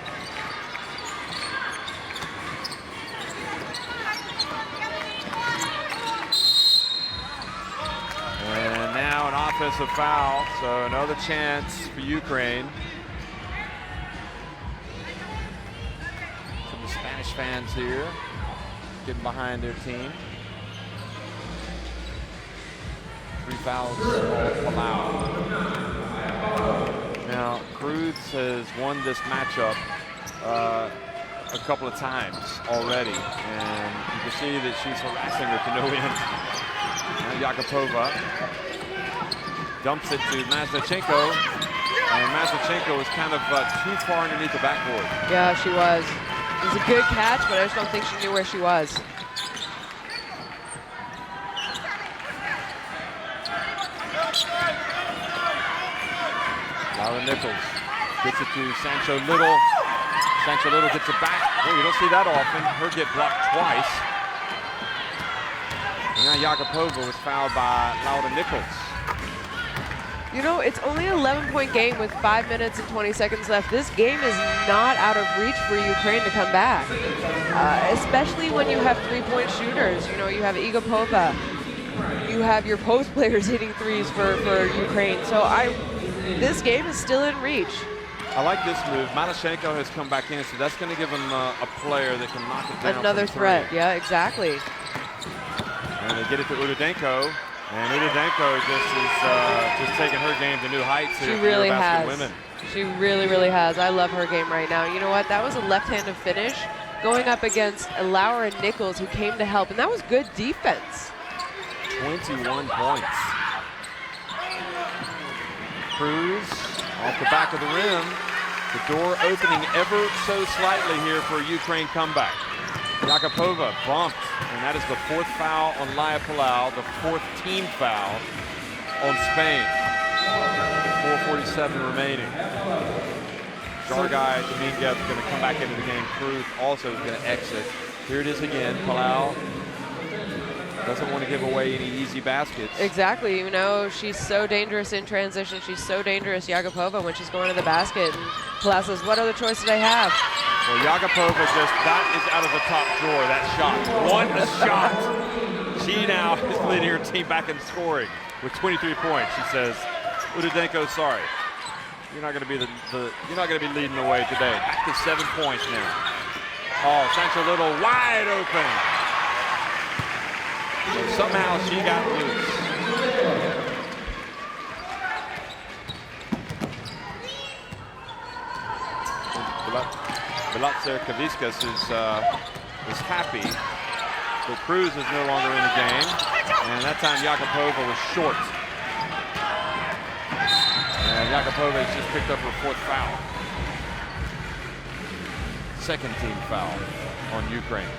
Speaker 1: And now an offensive foul, so another chance for Ukraine. Some of the Spanish fans here getting behind their team. 3 fouls on Palau. Now, Cruz has won this matchup a couple of times already, and you can see that she's harassing her to no end. Now Yakupova dumps it to Maznachenko, and Maznachenko was kind of too far underneath the backboard.
Speaker 2: Yeah, she was. It was a good catch, but I just don't think she knew where she was.
Speaker 1: Laura Nichols gets it to Sancho Little. Sancho Little gets it back. Well, you don't see that often. Her get blocked twice. And now Yakupova was fouled by Laura Nichols.
Speaker 2: You know, it's only an 11-point game with 5 minutes and 20 seconds left. This game is not out of reach for Ukraine to come back, especially when you have 3-point shooters. You know, you have Igapova. You have your post players hitting threes for Ukraine. So this game is still in reach.
Speaker 1: I like this move. Malashenko has come back in, so that's going to give him a player that can knock it down.
Speaker 2: Another threat, yeah, exactly.
Speaker 1: And they get it to Udodenko. And Udodenko just taking her game to new heights.
Speaker 2: She really has.
Speaker 1: Women.
Speaker 2: She really, really has. I love her game right now. You know what? That was a left-handed finish going up against Laura Nichols, who came to help, and that was good defense.
Speaker 1: 21 points. Cruz off the back of the rim. The door opening ever so slightly here for a Ukraine comeback. Yakupova bumped, and that is the 4th foul on Laya Palau, the 4th team foul on Spain. 4:47 remaining. Jargai Dominguez is going to come back into the game. Cruz also is going to exit. Here it is again. Palau doesn't want to give away any easy baskets.
Speaker 2: Exactly. You know, she's so dangerous in transition. She's so dangerous, Yakupova, when she's going to the basket. And Palau says, what other choice did I have?
Speaker 1: Well, Yakupova that is out of the top drawer, that shot. What a shot. She now is leading her team back in scoring with 23 points. She says, Udodenko, sorry. You're not going to be you're not going to be leading the way today. Back to 7 points now. Oh, Sancho Little wide open. So somehow she got loose. Velatzer Kaviskas is happy, but Cruz is no longer in the game, and that time Yakupova was short. And Yakupova has just picked up her 4th foul. 2nd team foul on Ukraine.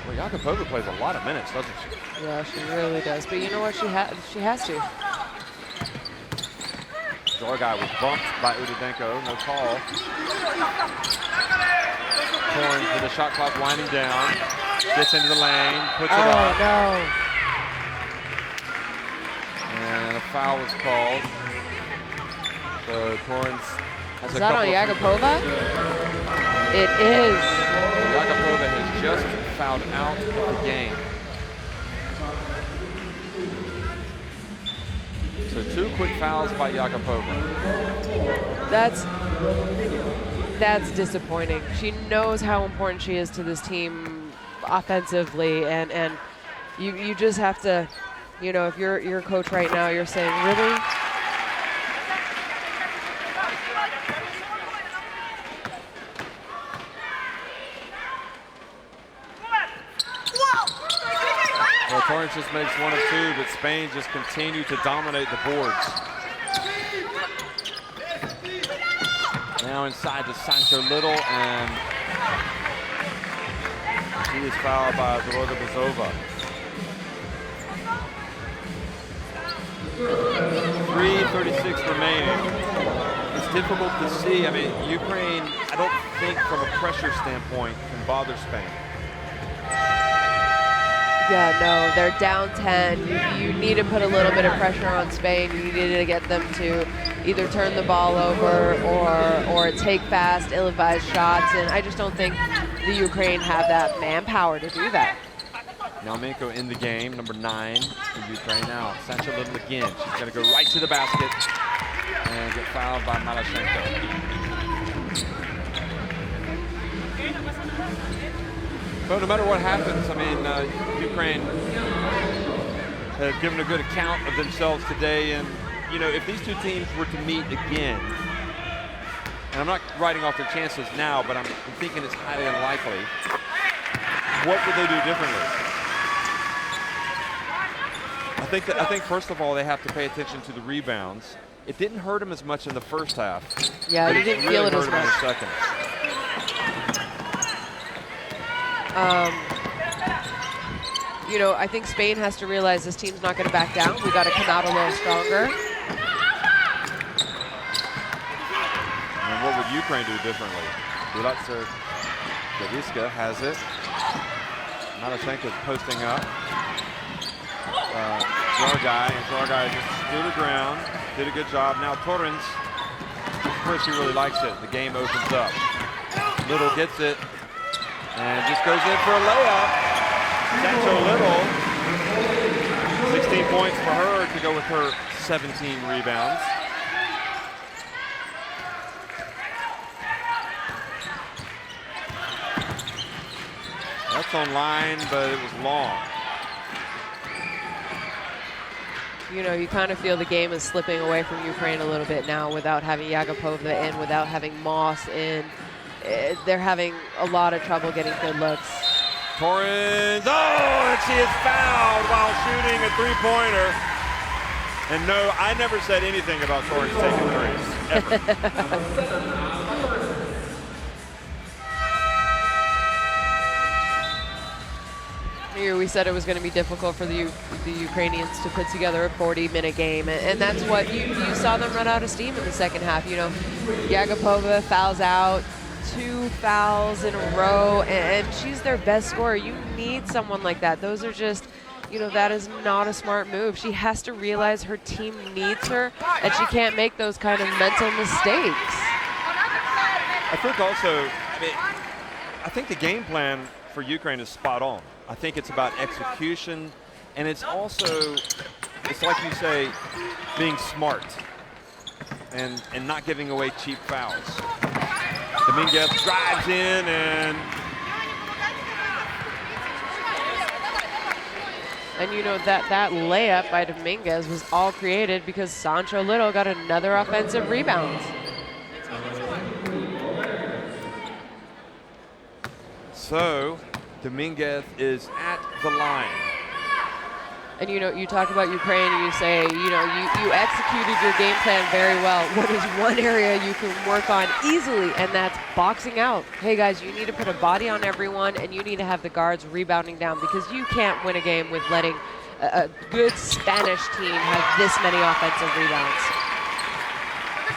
Speaker 1: Well, Yakupova plays a lot of minutes, doesn't she?
Speaker 2: Yeah, she really does. But you know what? She has to.
Speaker 1: Jargai was bumped by Udodenko. No call. Torrens with the shot clock winding down. Gets into the lane. Puts it up.
Speaker 2: Oh, no.
Speaker 1: And a foul was called. So Torrens has
Speaker 2: Is that on Yakupova? It is.
Speaker 1: Yakupova has just fouled out of the game. So 2 quick fouls by Yakupova.
Speaker 2: That's disappointing. She knows how important she is to this team offensively, and you just have to, you know, if you're a coach right now, you're saying, really?
Speaker 1: Well, Torrens just makes 1 of 2, but Spain just continue to dominate the boards. Now inside to Sancho Little, and she is fouled by Zoroda Bazova. 3:36 remaining. It's difficult to see. I mean, Ukraine, I don't think from a pressure standpoint can bother Spain.
Speaker 2: Yeah, no, they're down 10. You need to put a little bit of pressure on Spain. You needed to get them to either turn the ball over or take fast, ill-advised shots, and I just don't think the Ukraine have that manpower to do that.
Speaker 1: Naumenko in the game, number 9 for Ukraine. Now, Sancho Little again. She's going to go right to the basket and get fouled by Malashenko. But no matter what happens, I mean, Ukraine have given a good account of themselves today. And, you know, if these two teams were to meet again, and I'm not writing off their chances now, but I'm thinking it's highly unlikely, what would they do differently? I think first of all, they have to pay attention to the rebounds. It didn't hurt them as much in the first half.
Speaker 2: Yeah, you didn't feel it as much.
Speaker 1: In the second.
Speaker 2: You know, I think Spain has to realize this team's not going to back down. We got to come out a little stronger.
Speaker 1: And what would Ukraine do differently? Gaviska has it. Malashenko's posting up. Zargai just stood her ground, did a good job. Now Torrens, first he really likes it. The game opens up. Little gets it and just goes in for a layup. Sancho Little, 16 points for her to go with her 17 rebounds. That's online, but it was long.
Speaker 2: You know, you kind of feel the game is slipping away from Ukraine a little bit now without having Yagapova in, without having Moss in. They're having a lot of trouble getting good looks.
Speaker 1: Torrens, oh, and she is fouled while shooting a three-pointer. And no, I never said anything about Torrens taking threes, ever.
Speaker 2: Here we said it was going to be difficult for the Ukrainians to put together a 40-minute game, and that's what you saw them run out of steam in the second half. You know, Yagapova fouls out, 2 fouls in a row, and she's their best scorer. You need someone like that. Those are just, you know, that is not a smart move. She has to realize her team needs her, and she can't make those kind of mental mistakes.
Speaker 1: I think also, I think the game plan for Ukraine is spot on. I think it's about execution, and it's also, it's like you say, being smart and not giving away cheap fouls. Dominguez drives in and
Speaker 2: you know, that layup by Dominguez was all created because Sancho Little got another offensive rebound.
Speaker 1: So Dominguez is at the line.
Speaker 2: And you know, you talk about Ukraine and you say, you know, you executed your game plan very well. What is one area you can work on easily, and that's boxing out. Hey guys, you need to put a body on everyone, and you need to have the guards rebounding down, because you can't win a game with letting a good Spanish team have this many offensive rebounds.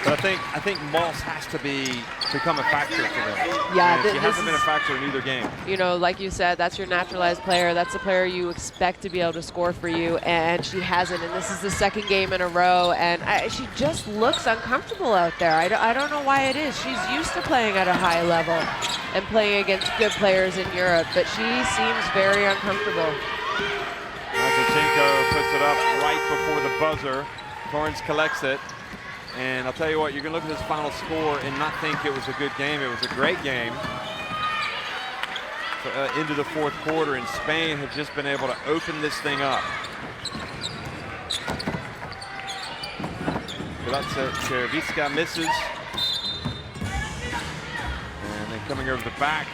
Speaker 1: But I think Moss has to become a factor for them.
Speaker 2: Yeah,
Speaker 1: she hasn't been a factor in either game.
Speaker 2: You know, like you said, that's your naturalized player. That's the player you expect to be able to score for you, and she hasn't. And this is the second game in a row, and she just looks uncomfortable out there. I don't know why it is. She's used to playing at a high level and playing against good players in Europe, but she seems very uncomfortable.
Speaker 1: Mazachenko puts it up right before the buzzer. Torrens collects it. And I'll tell you what, you're going to look at this final score and not think it was a good game. It was a great game. Into the fourth quarter, and Spain have just been able to open this thing up. Cherviska misses. And then coming over the back.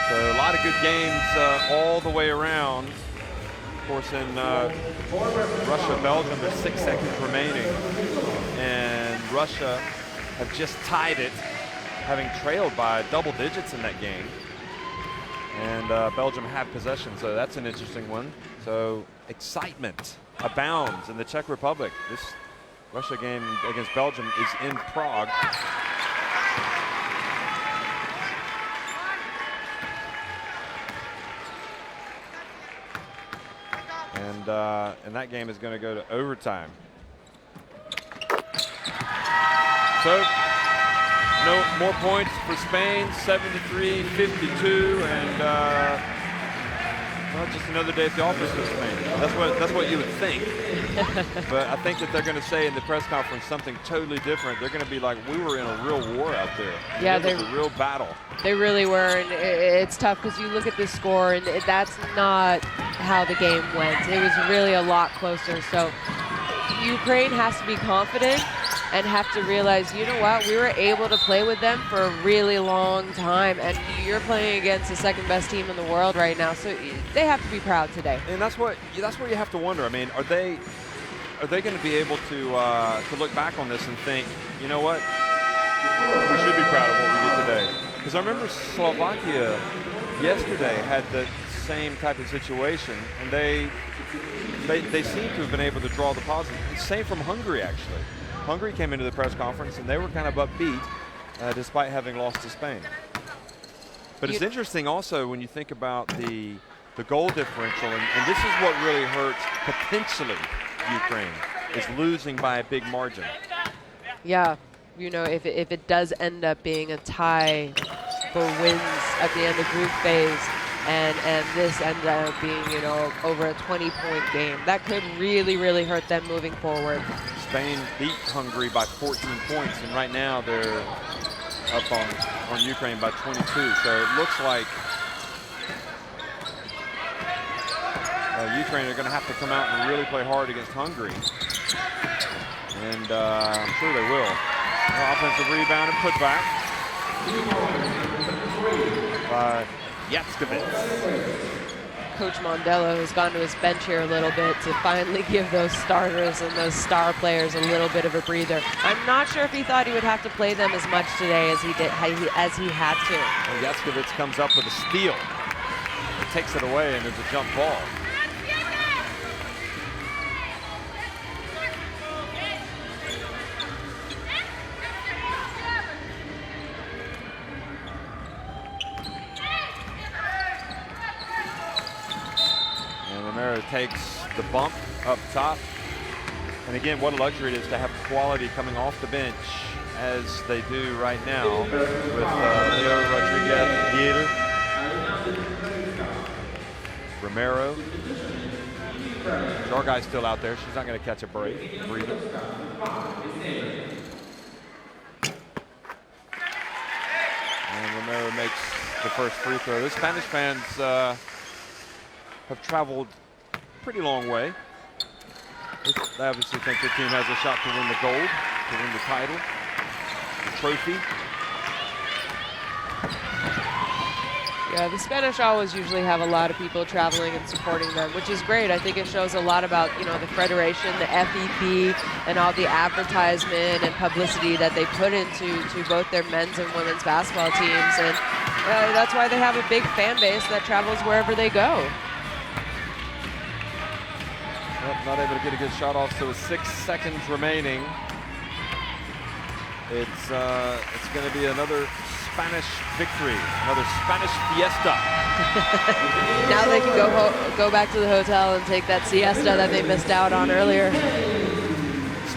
Speaker 1: So a lot of good games all the way around. Of course, in Russia-Belgium, there's 6 seconds remaining. And Russia have just tied it, having trailed by double digits in that game. And Belgium had possession, so that's an interesting one. So excitement abounds in the Czech Republic. This Russia game against Belgium is in Prague. And that game is going to go to overtime. So no more points for Spain, 73-52, and Well, just another day at the office for Spain. That's what you would think. But I think that they're going to say in the press conference something totally different. They're going to be like, we were in a real war out there.
Speaker 2: Yeah,
Speaker 1: it was a real battle.
Speaker 2: They really were, and it's tough because you look at this score, and that's not how the game went. It was really a lot closer. So Ukraine has to be confident and have to realize, you know what, we were able to play with them for a really long time, and you're playing against the second best team in the world right now, so they have to be proud today.
Speaker 1: And that's what you have to wonder. I mean, are they going to be able to look back on this and think, you know what, we should be proud of what we did today? Because I remember Slovakia yesterday had the same type of situation, and they seem to have been able to draw the positive. Same from Hungary, actually. Hungary came into the press conference and they were kind of upbeat despite having lost to Spain. But it's interesting also when you think about the goal differential, and this is what really hurts potentially Ukraine, is losing by a big margin.
Speaker 2: Yeah, you know, if it does end up being a tie for wins at the end of group phase, and this ends up being, you know, over a 20-point game, that could really, really hurt them moving forward.
Speaker 1: Spain beat Hungary by 14 points, and right now they're up on Ukraine by 22. So it looks like Ukraine are going to have to come out and really play hard against Hungary. And I'm sure they will. Offensive rebound and putback by Yatskovitz.
Speaker 2: Coach Mondello has gone to his bench here a little bit to finally give those starters and those star players a little bit of a breather. I'm not sure if he thought he would have to play them as much today as he had to.
Speaker 1: Well, Yatskovitz comes up with a steal. It takes it away, and there's a jump ball. Takes the bump up top, and again, what a luxury it is to have quality coming off the bench as they do right now with Leo Rodriguez, Romero. Jarguy's still out there. She's not going to catch a breather. And Romero makes the first free throw. The Spanish fans have traveled pretty long way. They obviously think their team has a shot to win the gold, to win the title, the trophy.
Speaker 2: Yeah, the Spanish always usually have a lot of people traveling and supporting them, which is great. I think it shows a lot about, you know, the federation, the FIBA, and all the advertisement and publicity that they put into both their men's and women's basketball teams, and that's why they have a big fan base that travels wherever they go.
Speaker 1: Well, not able to get a good shot off, so with 6 seconds remaining, it's going to be another Spanish victory, another Spanish fiesta.
Speaker 2: Now they can go back to the hotel and take that siesta that they missed out on earlier.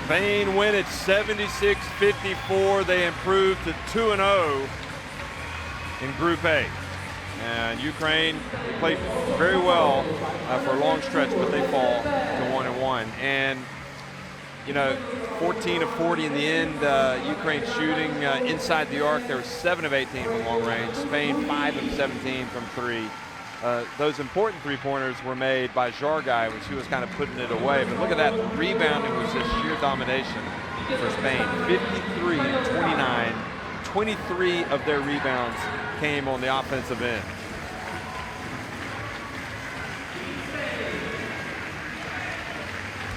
Speaker 1: Spain win at 76-54. They improved to 2-0 in Group A. And Ukraine played very well for a long stretch, but they fall to 1-1. And, you know, 14 of 40 in the end. Ukraine shooting inside the arc. They were 7 of 18 from long range. Spain 5 of 17 from 3. Those important three-pointers were made by Jarguy when she was kind of putting it away. But look at that. The rebounding was just sheer domination for Spain. 53-29. 23 of their rebounds came on the offensive end.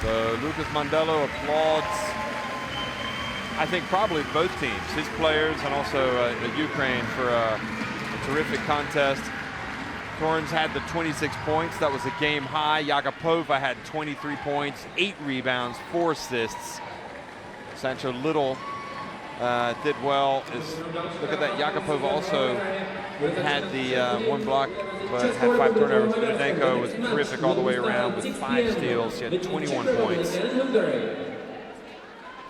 Speaker 1: So Lucas Mondello applauds, I think, probably both teams, his players and also Ukraine, for a terrific contest. Torrens had the 26 points. That was a game high. Yagapova had 23 points, 8 rebounds, 4 assists. Sancho Little did well. Look at that. Yagapova also had the 1 block, but had 5 turnovers. Budenko was terrific all the way around with 5 steals. She had 21 points.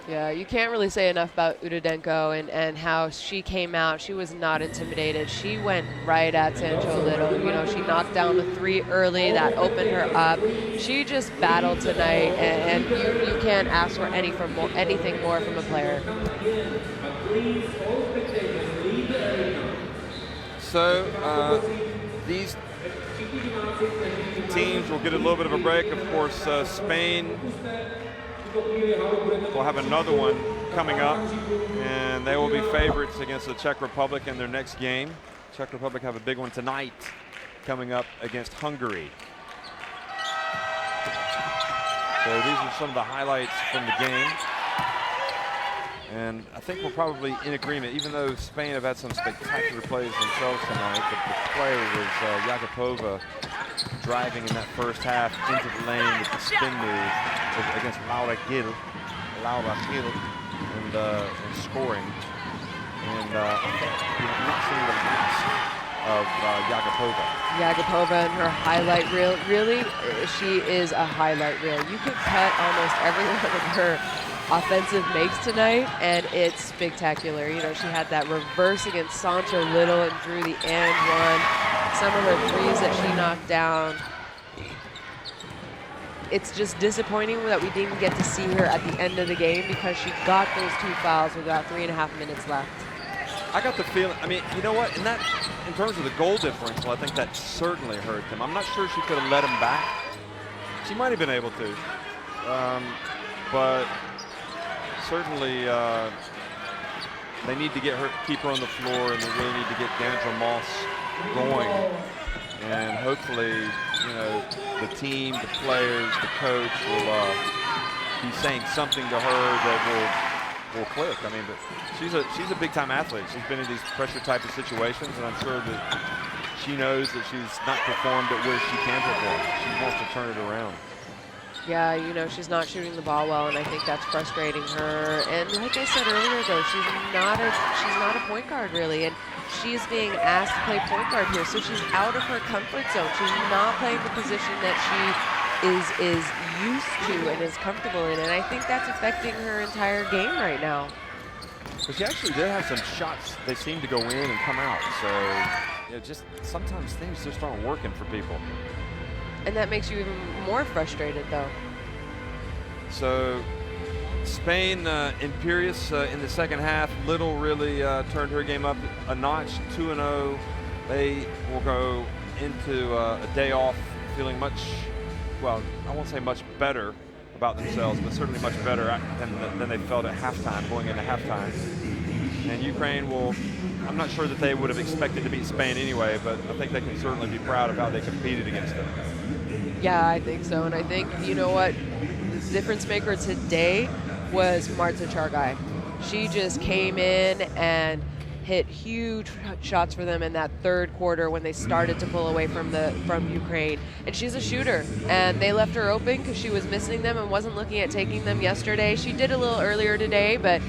Speaker 2: Yeah, you can't really say enough about Udodenko and how she came out. She was not intimidated. She went right at Sancho Little. You know, she knocked down the 3 early. That opened her up. She just battled tonight, and you can't ask for anything more from a player.
Speaker 1: So these teams will get a little bit of a break. Of course, Spain will have another one coming up, and they will be favorites against the Czech Republic in their next game. Czech Republic have a big one tonight coming up against Hungary. So these are some of the highlights from the game. And I think we're probably in agreement, even though Spain have had some spectacular plays themselves tonight, but the play was Jakubova driving in that first half into the lane with the spin move against Laura Gil, and scoring. And I'm not seeing the last of Jakubova.
Speaker 2: Jakubova and her highlight reel, really, she is a highlight reel. You could cut almost every one of her offensive makes tonight, and it's spectacular. You know, she had that reverse against Sancho Little and drew the and one. Some of her threes that she knocked down. It's just disappointing that we didn't get to see her at the end of the game because she got those 2 fouls with about 3.5 minutes left.
Speaker 1: I got the feeling, I mean, you know what, in terms of the goal differential, I think that certainly hurt them. I'm not sure she could have let him back. She might have been able to, but certainly they need to keep her on the floor, and they really need to get Dandra Moss going. And hopefully, you know, the team, the players, the coach will be saying something to her that will click. I mean, but she's a big-time athlete. She's been in these pressure type of situations, and I'm sure that she knows that she's not performed at where she can perform. She wants to turn it around.
Speaker 2: Yeah, you know, she's not shooting the ball well, and I think that's frustrating her. And like I said earlier, though, she's not a point guard, really, and she's being asked to play point guard here, so she's out of her comfort zone. She's not playing the position that she is used to and is comfortable in, and I think that's affecting her entire game right now.
Speaker 1: But she actually did have some shots. They seem to go in and come out, so you know, just sometimes things just aren't working for people.
Speaker 2: And that makes you even more frustrated, though.
Speaker 1: So Spain imperious in the second half. Little really turned her game up a notch, 2-0. They will go into a day off feeling much, well, I won't say much better about themselves, but certainly much better than they felt at halftime, going into halftime. And Ukraine will, I'm not sure that they would have expected to beat Spain anyway, but I think they can certainly be proud of how they competed against them.
Speaker 2: Yeah, I think so. And I think, you know what, the difference maker today was Marta Chargai. She just came in and hit huge shots for them in that third quarter when they started to pull away from Ukraine. And she's a shooter, and they left her open because she was missing them and wasn't looking at taking them yesterday. She did a little earlier today, but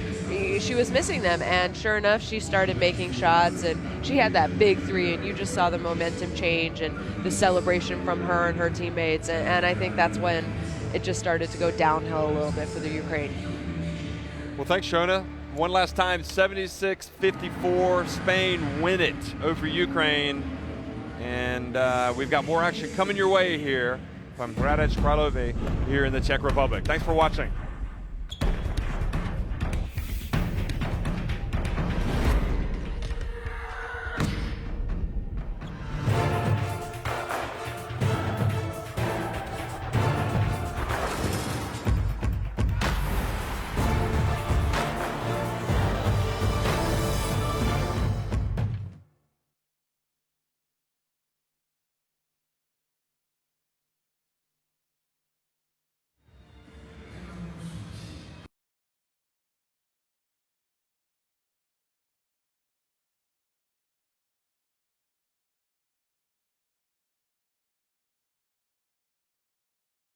Speaker 2: she was missing them, and sure enough, she started making shots, and she had that big three, and you just saw the momentum change and the celebration from her and her teammates, and I think that's when it just started to go downhill a little bit for the Ukraine.
Speaker 1: Well, thanks, Shona. One last time, 76-54, Spain win it over Ukraine. And we've got more action coming your way here from Hradec Králové here in the Czech Republic. Thanks for watching.